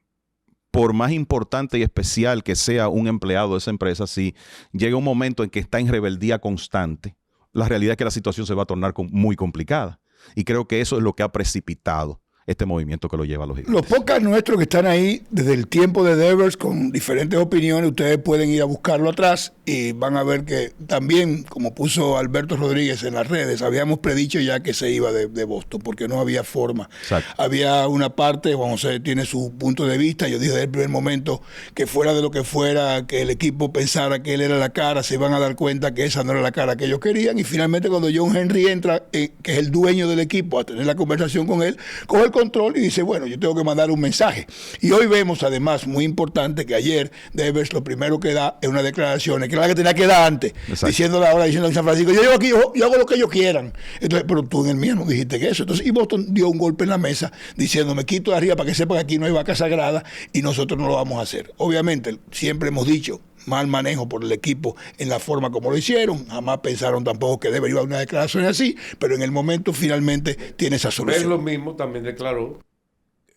por más importante y especial que sea un empleado de esa empresa, si llega un momento en que está en rebeldía constante, la realidad es que la situación se va a tornar muy complicada. Y creo que eso es lo que ha precipitado este movimiento que lo lleva a los Gigantes. Los podcasts nuestros que están ahí desde el tiempo de Devers con diferentes opiniones, ustedes pueden ir a buscarlo atrás y van a ver que también, como puso Alberto Rodríguez en las redes, habíamos predicho ya que se iba de Boston porque no había forma. Exacto. Había una parte, Juan José tiene su punto de vista, yo dije desde el primer momento que fuera de lo que fuera, que el equipo pensara que él era la cara, se iban a dar cuenta que esa no era la cara que ellos querían, y finalmente cuando John Henry entra, que es el dueño del equipo, a tener la conversación con él, coge el control y dice, bueno, yo tengo que mandar un mensaje. Y hoy vemos, además, muy importante, que ayer Devers lo primero que da es una declaración, que era la que tenía que dar antes, diciendo en San Francisco, yo llego aquí, yo hago lo que ellos quieran. Entonces, pero tú en el mío no dijiste que eso. Entonces, y Boston dio un golpe en la mesa diciendo, me quito de arriba para que sepan que aquí no hay vaca sagrada y nosotros no lo vamos a hacer. Obviamente, siempre hemos dicho, mal manejo por el equipo en la forma como lo hicieron. Jamás pensaron tampoco que debería haber una declaración así, pero en el momento finalmente tiene esa solución. Él lo mismo también declaró,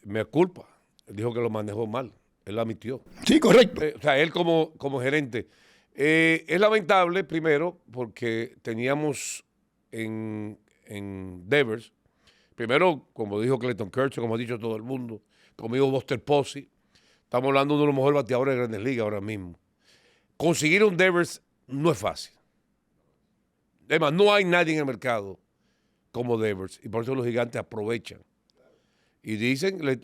me culpa. Él dijo que lo manejó mal. Él lo admitió. Sí, correcto. O sea, él como gerente. Es lamentable, primero, porque teníamos en Devers, primero, como dijo Clayton Kershaw, como ha dicho todo el mundo, como dijo Buster Posey, estamos hablando de uno de los mejores bateadores de Grandes Ligas ahora mismo. Conseguir un Devers no es fácil. Además, no hay nadie en el mercado como Devers, y por eso los Gigantes aprovechan. Y dicen, le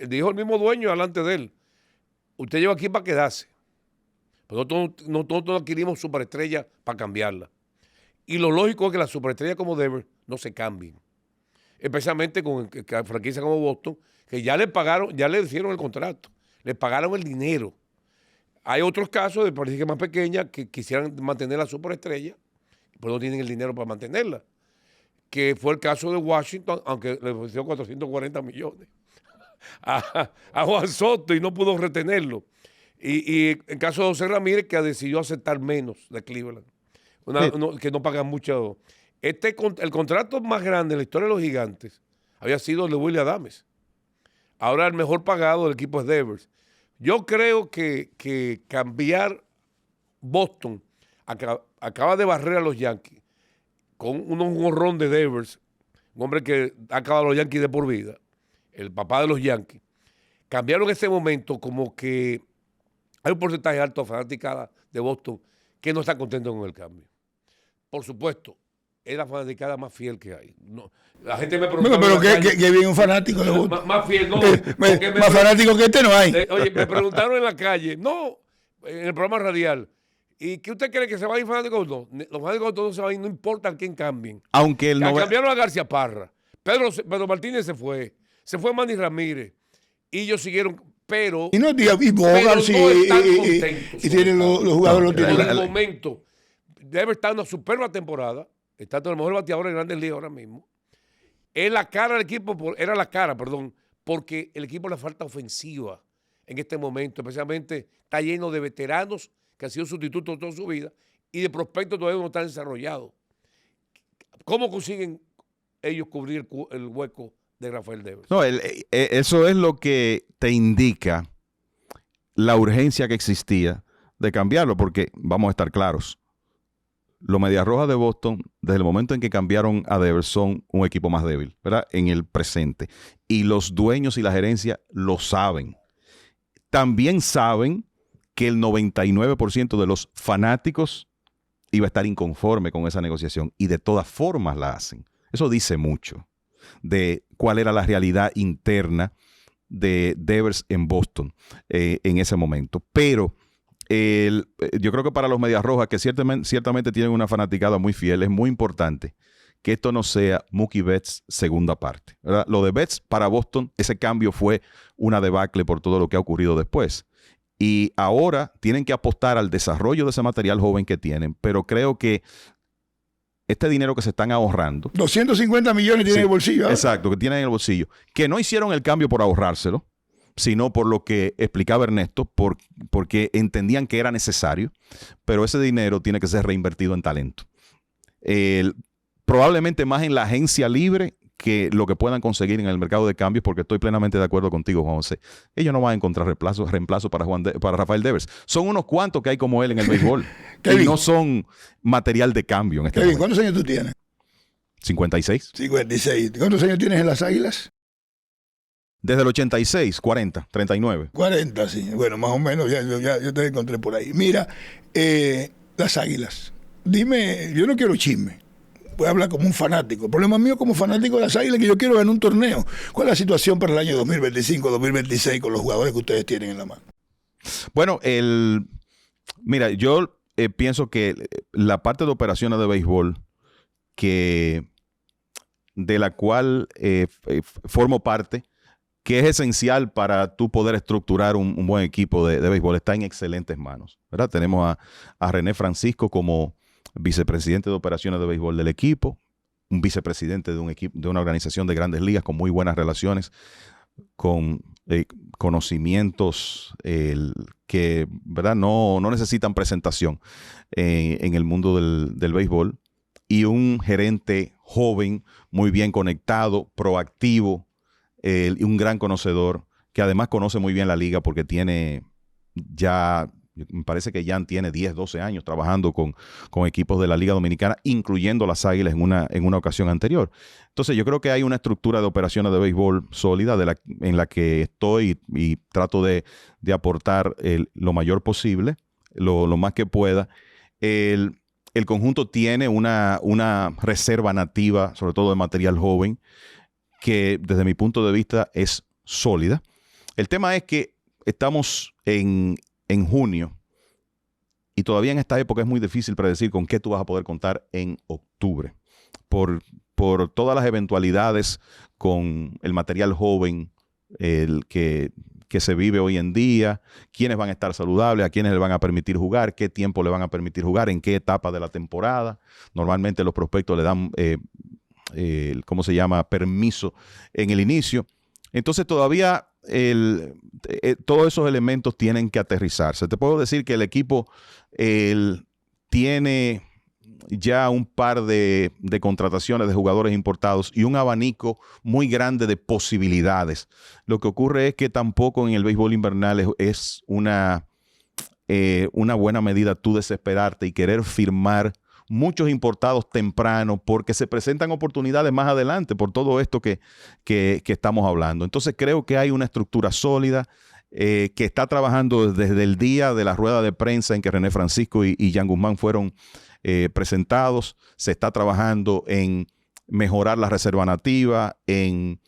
dijo el mismo dueño delante de él, usted lleva aquí para quedarse. Pero nosotros adquirimos superestrella para cambiarla. Y lo lógico es que las superestrellas como Devers no se cambien. Especialmente con franquicias como Boston, que ya le pagaron, ya le hicieron el contrato, le pagaron el dinero. Hay otros casos de franquicias más pequeñas que quisieran mantener la superestrella, pero no tienen el dinero para mantenerla. Que fue el caso de Washington, aunque le ofreció 440 millones a Juan Soto y no pudo retenerlo. Y en caso de José Ramírez, que decidió aceptar menos de Cleveland, que no pagan mucho. El contrato más grande en la historia de los Gigantes había sido el de Willy Adames. Ahora el mejor pagado del equipo es Devers. Yo creo que cambiar Boston acaba de barrer a los Yankees con un honrón de Devers, un hombre que ha acabado a los Yankees de por vida, el papá de los Yankees. Cambiaron en ese momento como que hay un porcentaje alto de fanaticada de Boston que no está contento con el cambio. Por supuesto, es la fanaticada más fiel que hay. No, la gente me pregunta. Pero que bien un fanático de Boston. Más fiel, no. Más fanático que este no hay. Oye, me preguntaron en la calle, no, en el programa radial, ¿y qué usted cree que se va a ir fanáticos o no? Los fanáticos todos se van a ir, no importa quién cambien. Aunque cambiaron a García Parra. Pedro Martínez se fue Manny Ramírez. Y ellos siguieron, pero. Y no Bogart y tienen los jugadores lo tienen. En el momento, debe estar una superba temporada. Está entre los mejores bateadores de Grandes Ligas ahora mismo. Era la cara, porque el equipo le falta ofensiva en este momento. Especialmente está lleno de veteranos que han sido sustitutos toda su vida y de prospectos todavía no están desarrollados. ¿Cómo consiguen ellos cubrir el hueco de Rafael Devers? No, eso es lo que te indica la urgencia que existía de cambiarlo, porque vamos a estar claros. Los Medias Rojas de Boston, desde el momento en que cambiaron a Devers, son un equipo más débil, ¿verdad? En el presente. Y los dueños y la gerencia lo saben. También saben que el 99% de los fanáticos iba a estar inconforme con esa negociación y de todas formas la hacen. Eso dice mucho de cuál era la realidad interna de Devers en Boston en ese momento. Pero yo creo que para los Medias Rojas, que ciertamente tienen una fanaticada muy fiel, es muy importante que esto no sea Mookie Betts segunda parte, ¿verdad? Lo de Betts para Boston, ese cambio fue una debacle por todo lo que ha ocurrido después. Y ahora tienen que apostar al desarrollo de ese material joven que tienen, pero creo que este dinero que se están ahorrando. 250 millones tienen en el bolsillo. ¿eh? Exacto, que tienen en el bolsillo. Que no hicieron el cambio por ahorrárselo, sino por lo que explicaba Ernesto, porque entendían que era necesario, pero ese dinero tiene que ser reinvertido en talento. Probablemente más en la agencia libre que lo que puedan conseguir en el mercado de cambios, porque estoy plenamente de acuerdo contigo, Juan José. Ellos no van a encontrar reemplazo para Rafael Devers. Son unos cuantos que hay como él en el béisbol, y no son material de cambio en este momento. ¿Cuántos años tú tienes? 56. 56. ¿Cuántos años tienes en las Águilas? Desde el 86, 40, 39. 40, sí. Bueno, más o menos, yo te encontré por ahí. Mira, las Águilas. Dime, yo no quiero chisme. Voy a hablar como un fanático. El problema mío como fanático de las Águilas es que yo quiero ganar un torneo. ¿Cuál es la situación para el año 2025, 2026 con los jugadores que ustedes tienen en la mano? Bueno, mira, yo pienso que la parte de operaciones de béisbol de la cual formo parte, que es esencial para tú poder estructurar un buen equipo de béisbol, está en excelentes manos, ¿verdad? Tenemos a René Francisco como vicepresidente de operaciones de béisbol del equipo, un vicepresidente de una organización de Grandes Ligas con muy buenas relaciones, con conocimientos que, ¿verdad? No necesitan presentación en el mundo del béisbol, y un gerente joven, muy bien conectado, proactivo, y un gran conocedor, que además conoce muy bien la liga porque tiene ya, me parece que Jan tiene 10, 12 años trabajando con equipos de la Liga Dominicana, incluyendo las Águilas en una ocasión anterior. Entonces yo creo que hay una estructura de operaciones de béisbol sólida en la que estoy y trato de aportar lo mayor posible, lo más que pueda. El conjunto tiene una reserva nativa, sobre todo de material joven, que desde mi punto de vista es sólida. El tema es que estamos en junio Y todavía en esta época es muy difícil predecir con qué tú vas a poder contar en octubre. Por todas las eventualidades con el material joven que se vive hoy en día, quiénes van a estar saludables, a quiénes le van a permitir jugar, qué tiempo le van a permitir jugar, en qué etapa de la temporada. Normalmente los prospectos le dan, permiso en el inicio. Entonces todavía todos esos elementos tienen que aterrizarse. Te puedo decir que el equipo tiene ya un par de contrataciones de jugadores importados y un abanico muy grande de posibilidades. Lo que ocurre es que tampoco en el béisbol invernal es una buena medida tú desesperarte y querer firmar muchos importados temprano porque se presentan oportunidades más adelante por todo esto que estamos hablando. Entonces creo que hay una estructura sólida que está trabajando desde el día de la rueda de prensa en que René Francisco y Jan Guzmán fueron presentados. Se está trabajando en mejorar la reserva nativa, en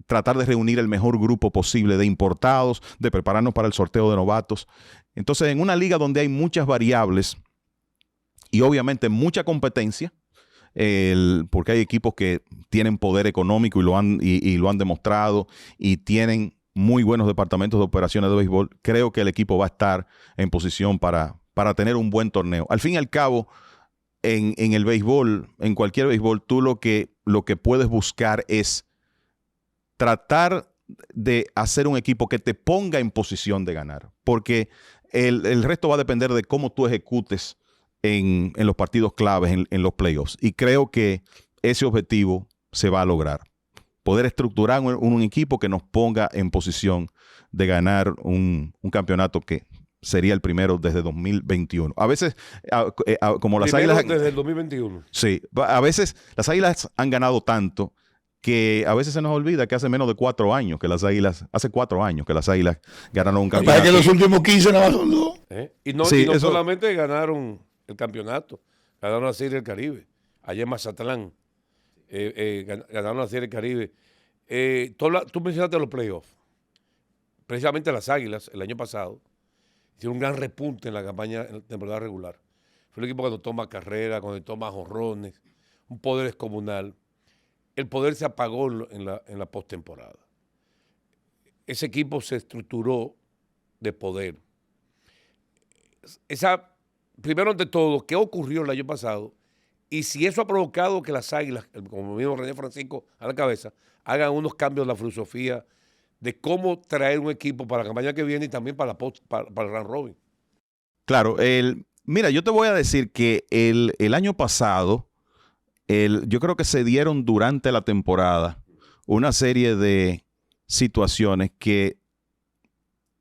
tratar de reunir el mejor grupo posible de importados, de prepararnos para el sorteo de novatos. Entonces, en una liga donde hay muchas variables y obviamente mucha competencia, porque hay equipos que tienen poder económico y lo han demostrado y tienen muy buenos departamentos de operaciones de béisbol, creo que el equipo va a estar en posición para tener un buen torneo. Al fin y al cabo, en el béisbol, en cualquier béisbol, tú lo que puedes buscar es tratar de hacer un equipo que te ponga en posición de ganar, porque el resto va a depender de cómo tú ejecutes en los partidos claves, en los playoffs. Y creo que ese objetivo se va a lograr. Poder estructurar un equipo que nos ponga en posición de ganar un campeonato que sería el primero desde 2021. A veces, como las Primero Águilas... desde el 2021. Sí, a veces las Águilas han ganado tanto que a veces se nos olvida que hace menos de 4 años que las Águilas, hace 4 años que las Águilas ganaron un campeonato. Para que los últimos 15 nada más son 2. Y no solamente ganaron el campeonato, ganaron la Serie del Caribe, allá en Mazatlán. Ganaron la Serie del Caribe. Tú mencionaste los playoffs. Precisamente las Águilas, el año pasado, hicieron un gran repunte en la campaña, en la temporada regular. Fue el equipo cuando toma carrera, cuando toma jonrones, un poder descomunal. El poder se apagó en la postemporada. Ese equipo se estructuró de poder. Primero ante todo, ¿qué ocurrió el año pasado? Y si eso ha provocado que las Águilas, como mismo René Francisco a la cabeza, hagan unos cambios en la filosofía de cómo traer un equipo para la campaña que viene y también para el round robin. Claro, mira, yo te voy a decir que el año pasado, yo creo que se dieron durante la temporada una serie de situaciones que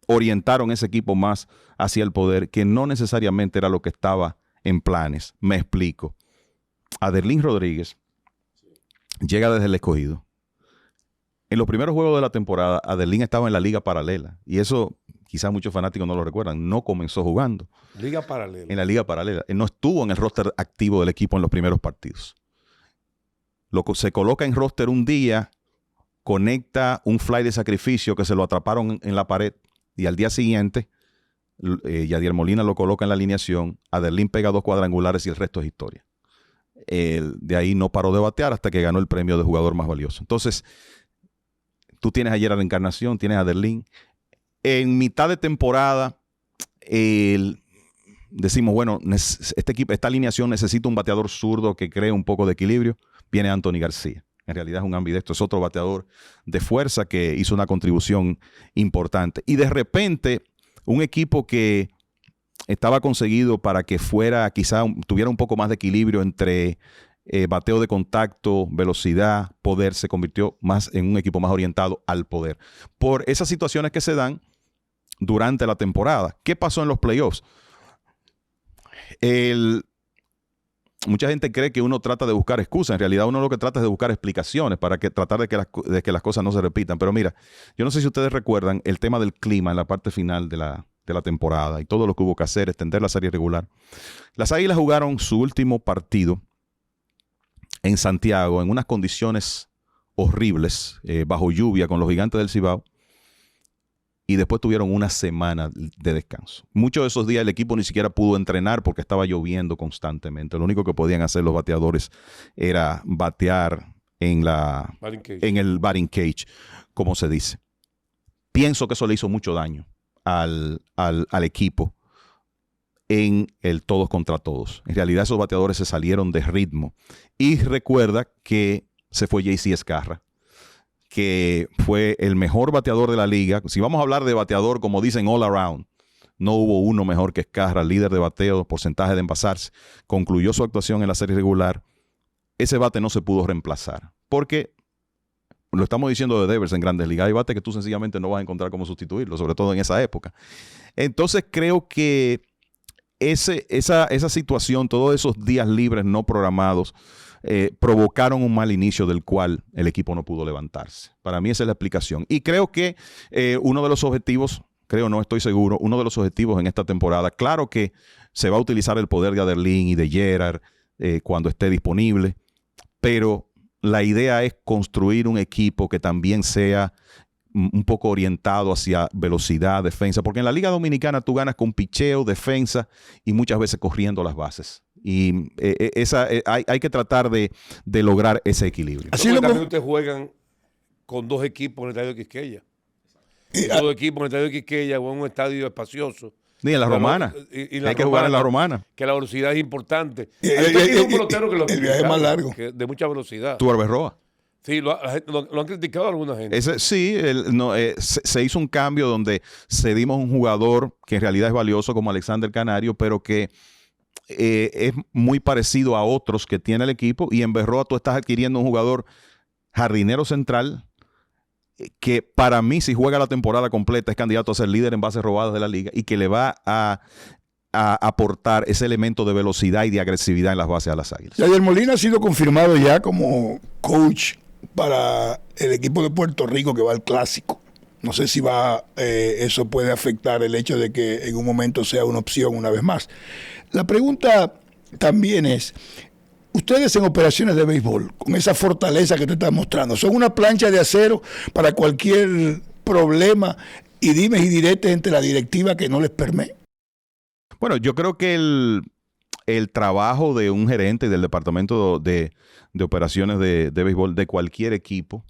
orientaron ese equipo más hacia el poder, que no necesariamente era lo que estaba en planes. Me explico. Adelín Rodríguez llega desde el Escogido. En los primeros juegos de la temporada, Adelín estaba en la liga paralela. Y eso, quizás muchos fanáticos no lo recuerdan, no comenzó jugando. Liga paralela. En la liga paralela. Él no estuvo en el roster activo del equipo en los primeros partidos. Se coloca en roster un día, conecta un fly de sacrificio que se lo atraparon en la pared y al día siguiente Yadier Molina lo coloca en la alineación, Adelín pega 2 cuadrangulares y el resto es historia. De ahí no paró de batear hasta que ganó el premio de jugador más valioso. Entonces, tú tienes ayer a la Encarnación, tienes a Adelín. En mitad de temporada, decimos, bueno, esta alineación necesita un bateador zurdo que cree un poco de equilibrio. Viene Anthony García. En realidad es un ambidextro, es otro bateador de fuerza que hizo una contribución importante. Y de repente, un equipo que estaba conseguido para que fuera, quizá tuviera un poco más de equilibrio entre bateo de contacto, velocidad, poder, se convirtió más en un equipo más orientado al poder. Por esas situaciones que se dan durante la temporada. ¿Qué pasó en los playoffs? Mucha gente cree que uno trata de buscar excusas. En realidad uno lo que trata es de buscar explicaciones para tratar de que las cosas no se repitan. Pero mira, yo no sé si ustedes recuerdan el tema del clima en la parte final de la temporada y todo lo que hubo que hacer, extender la serie regular. Las Águilas jugaron su último partido en Santiago en unas condiciones horribles, bajo lluvia, con los Gigantes del Cibao. y después tuvieron una semana de descanso. Muchos de esos días el equipo ni siquiera pudo entrenar porque estaba lloviendo constantemente. Lo único que podían hacer los bateadores era batear en el batting cage, como se dice. Pienso que eso le hizo mucho daño al equipo en el todos contra todos. En realidad esos bateadores se salieron de ritmo. Y recuerda que se fue JC Escarra, que fue el mejor bateador de la liga. Si vamos a hablar de bateador, como dicen, all around, no hubo uno mejor que Escarra, líder de bateo, porcentaje de envasarse. Concluyó su actuación en la serie regular. Ese bate no se pudo reemplazar, porque lo estamos diciendo de Devers en Grandes Ligas. Hay bates que tú sencillamente no vas a encontrar cómo sustituirlo, sobre todo en esa época. Entonces creo que esa situación, todos esos días libres no programados, provocaron un mal inicio del cual el equipo no pudo levantarse. Para mí esa es la explicación. Y creo que uno de los objetivos, no estoy seguro, uno de los objetivos en esta temporada, claro que se va a utilizar el poder de Aderlin y de Gerard cuando esté disponible, pero la idea es construir un equipo que también sea un poco orientado hacia velocidad, defensa, porque en la Liga Dominicana tú ganas con picheo, defensa y muchas veces corriendo las bases. Y hay que tratar de lograr ese equilibrio. Así también ustedes juegan con dos equipos en el estadio de Quisqueya. Dos equipos en el estadio de Quisqueya o en un estadio espacioso. Ni en la Romana. Hay que jugar en la Romana. Que la velocidad es importante. Hay un pelotero que el viaje es más largo. De mucha velocidad. Tuer Berroa. Sí, lo han criticado alguna gente. Se hizo un cambio donde cedimos un jugador que en realidad es valioso como Alexander Canario, pero que es muy parecido a otros que tiene el equipo. Y en Berroa tú estás adquiriendo un jugador jardinero central que para mí, si juega la temporada completa, es candidato a ser líder en bases robadas de la liga y que le va a aportar ese elemento de velocidad y de agresividad en las bases a las Águilas. Yadier Molina ha sido confirmado ya como coach para el equipo de Puerto Rico que va al Clásico. No sé si eso puede afectar el hecho de que en un momento sea una opción una vez más. La pregunta también es, ustedes en operaciones de béisbol, con esa fortaleza que te estás mostrando, ¿son una plancha de acero para cualquier problema y dimes y diretes entre la directiva que no les permite? Bueno, yo creo que el trabajo de un gerente del departamento de operaciones de béisbol de cualquier equipo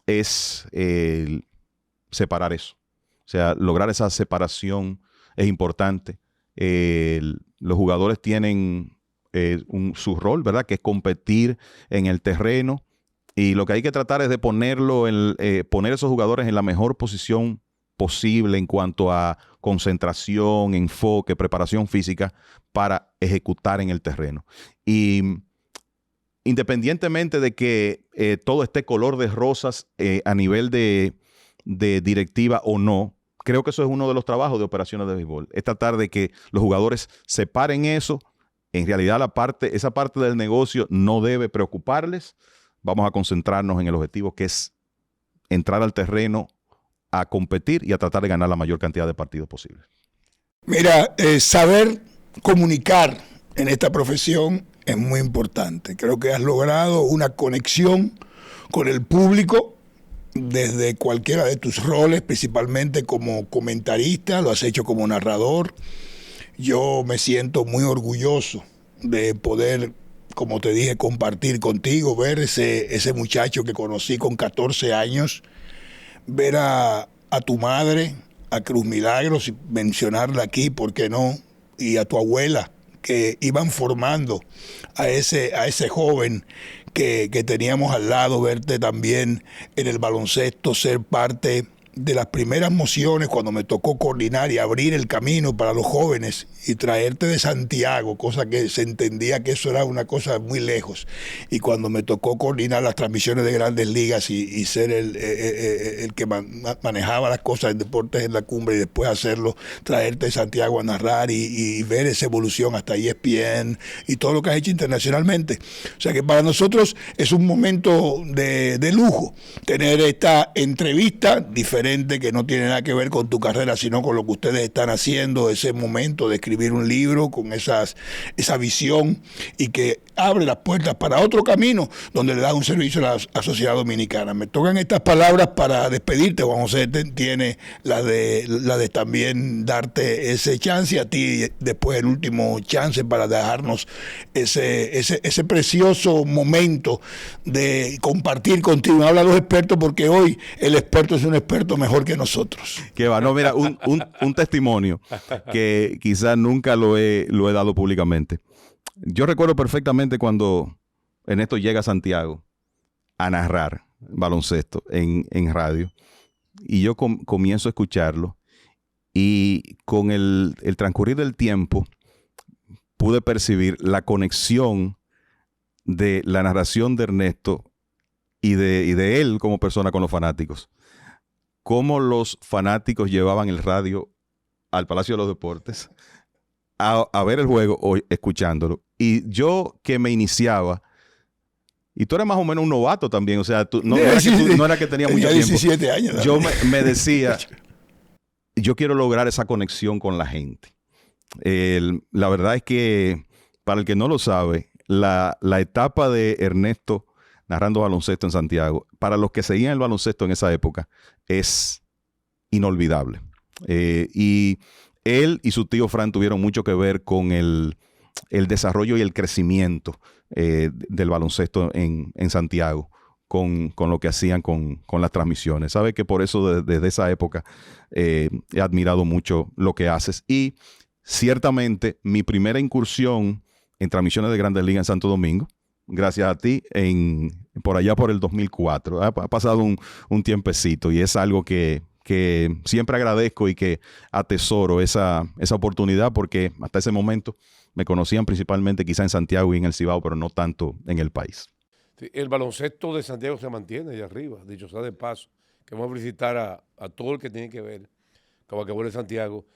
es separar eso. O sea, lograr esa separación es importante. Los jugadores tienen su rol, ¿verdad? Que es competir en el terreno. Y lo que hay que tratar es de poner esos jugadores en la mejor posición posible en cuanto a concentración, enfoque, preparación física para ejecutar en el terreno. Y independientemente de que todo esté color de rosas a nivel de directiva o no, creo que eso es uno de los trabajos de operaciones de béisbol. Es tratar de que los jugadores separen eso. En realidad esa parte del negocio no debe preocuparles. Vamos a concentrarnos en el objetivo que es entrar al terreno a competir y a tratar de ganar la mayor cantidad de partidos posibles. Mira, saber comunicar en esta profesión es muy importante. Creo que has logrado una conexión con el público desde cualquiera de tus roles, principalmente como comentarista, lo has hecho como narrador. Yo me siento muy orgulloso de poder, como te dije, compartir contigo, ver ese muchacho que conocí con 14 años, ver a tu madre, a Cruz Milagros, y mencionarla aquí, ¿por qué no? Y a tu abuela, que iban formando a ese joven que teníamos al lado, verte también en el baloncesto, ser parte de las primeras mociones cuando me tocó coordinar y abrir el camino para los jóvenes y traerte de Santiago, cosa que se entendía que eso era una cosa muy lejos. Y cuando me tocó coordinar las transmisiones de Grandes Ligas y ser el que manejaba las cosas en Deportes en la Cumbre y después hacerlo, traerte de Santiago a narrar y ver esa evolución hasta ESPN y todo lo que has hecho internacionalmente. O sea que para nosotros es un momento de lujo tener esta entrevista diferente diferente que no tiene nada que ver con tu carrera, sino con lo que ustedes están haciendo, ese momento de escribir un libro con esa visión y que abre las puertas para otro camino donde le da un servicio a la sociedad dominicana. Me tocan estas palabras para despedirte, Juan José, tiene la de también darte ese chance, a ti después el último chance para dejarnos ese precioso momento de compartir contigo. Habla a los expertos porque hoy el experto es un experto mejor que nosotros. Que va, no, mira, un testimonio que quizás nunca lo he dado públicamente. Yo recuerdo perfectamente cuando Ernesto llega a Santiago a narrar baloncesto en radio y yo comienzo a escucharlo y con el transcurrir del tiempo pude percibir la conexión de la narración de Ernesto y de él como persona con los fanáticos. Cómo los fanáticos llevaban el radio al Palacio de los Deportes a ver el juego o escuchándolo. Y yo que me iniciaba, y tú eras más o menos un novato también, o sea, no era que tenía mucho tiempo. 17 años. Yo me decía, yo quiero lograr esa conexión con la gente. La verdad es que, para el que no lo sabe, la etapa de Ernesto narrando baloncesto en Santiago, para los que seguían el baloncesto en esa época, es inolvidable. Y él y su tío Fran tuvieron mucho que ver con el desarrollo y el crecimiento del baloncesto en Santiago, con lo que hacían con las transmisiones. Sabe que por eso desde esa época he admirado mucho lo que haces. Y ciertamente mi primera incursión en transmisiones de Grandes Ligas en Santo Domingo, gracias a ti, por allá por el 2004. Ha pasado un tiempecito y es algo que siempre agradezco y que atesoro esa oportunidad, porque hasta ese momento me conocían principalmente quizá en Santiago y en el Cibao, pero no tanto en el país. Sí, el baloncesto de Santiago se mantiene allá arriba, dicho sea de paso, que vamos a felicitar a todo el que tiene que ver con Basquetbol de Santiago.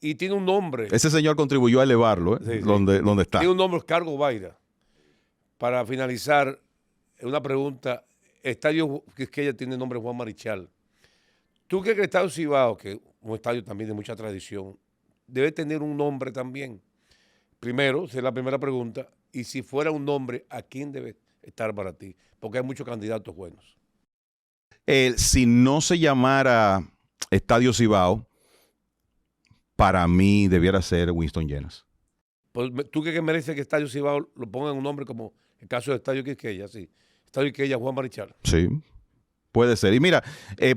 Y tiene un nombre. Ese señor contribuyó a elevarlo, sí, sí. Donde está. Tiene un nombre, Oscar Gobaira. Para finalizar, una pregunta. Estadio Quisqueya tiene el nombre Juan Marichal. ¿Tú crees que el Estadio Cibao, que es un estadio también de mucha tradición, debe tener un nombre también? Primero, esa es la primera pregunta. Y si fuera un nombre, ¿a quién debe estar para ti? Porque hay muchos candidatos buenos. Si no se llamara Estadio Cibao, para mí debiera ser Winston Llenas. Pues, ¿tú crees que merece que Estadio Cibao lo pongan un nombre como el caso de Estadio Quisqueya? Sí. Estadio Quisqueya, Juan Marichal. Sí, puede ser. Y mira,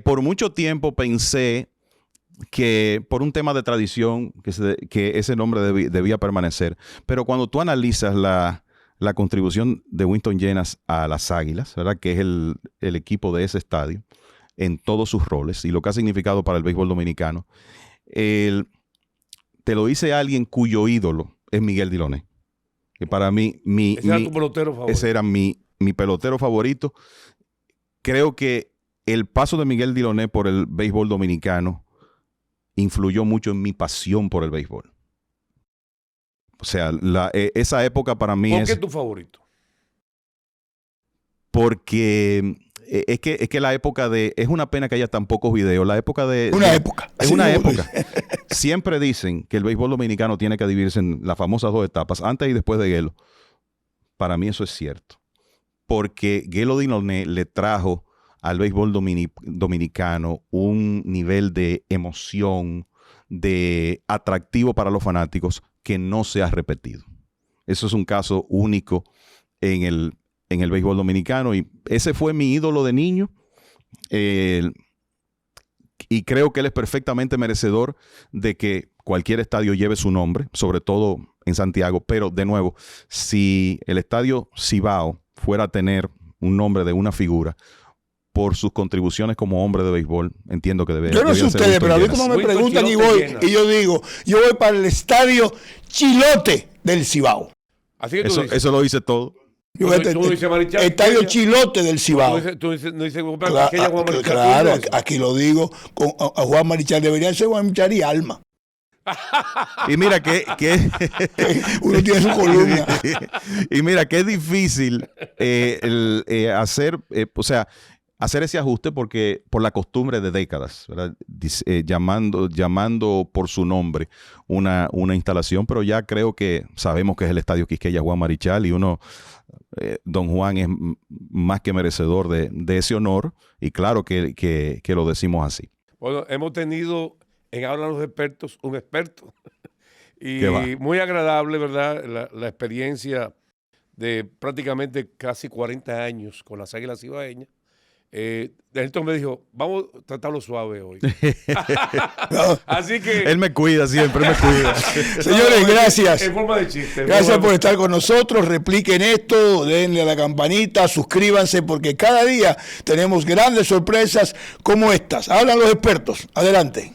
por mucho tiempo pensé que por un tema de tradición que ese nombre debía permanecer. Pero cuando tú analizas la contribución de Winston Llenas a las Águilas, ¿verdad?, que es el equipo de ese estadio, en todos sus roles y lo que ha significado para el béisbol dominicano, te lo dice alguien cuyo ídolo es Miguel Diloné. Que para mí, ese era tu pelotero favorito. Ese era mi pelotero favorito. Creo que el paso de Miguel Diloné por el béisbol dominicano influyó mucho en mi pasión por el béisbol. O sea, esa época para mí ¿Por qué es tu favorito? Porque es que la época es una pena que haya tan pocos videos. La época Es una época. Siempre dicen que el béisbol dominicano tiene que dividirse en las famosas dos etapas, antes y después de Gelo. Para mí eso es cierto. Porque Gelo Diloné le trajo al béisbol dominicano un nivel de emoción, de atractivo para los fanáticos que no se ha repetido. Eso es un caso único en el béisbol dominicano y ese fue mi ídolo de niño y creo que él es perfectamente merecedor de que cualquier estadio lleve su nombre, sobre todo en Santiago, pero de nuevo, si el Estadio Cibao fuera a tener un nombre de una figura, por sus contribuciones como hombre de béisbol, entiendo que debería. Yo no sé ustedes, pero a mí como me preguntan y voy, y yo digo, yo voy para el Estadio Chilote del Cibao. Así que eso lo dice todo. Yo tú dices Marichal, Estadio Chilote del Cibao. Tú dices claro, aquí lo digo, a Juan Marichal debería ser Juan Marichal y Alma. Y mira que uno tiene su columna. Y mira que es difícil hacer, o sea, hacer ese ajuste porque por la costumbre de décadas, ¿verdad? Llamando por su nombre una instalación, pero ya creo que sabemos que es el Estadio Quisqueya Juan Marichal y don Juan es más que merecedor de ese honor y claro que lo decimos así. Bueno, hemos tenido en Hablan los Expertos un experto y muy agradable, ¿verdad? La experiencia de prácticamente casi 40 años con las Águilas Cibaeñas. Entonces me dijo, vamos a tratarlo suave hoy. Así que... Él me cuida siempre, me cuida. Señores, gracias. En forma de chiste. Gracias por estar con nosotros. Repliquen esto, denle a la campanita, suscríbanse, porque cada día tenemos grandes sorpresas como estas. Hablan los expertos. Adelante.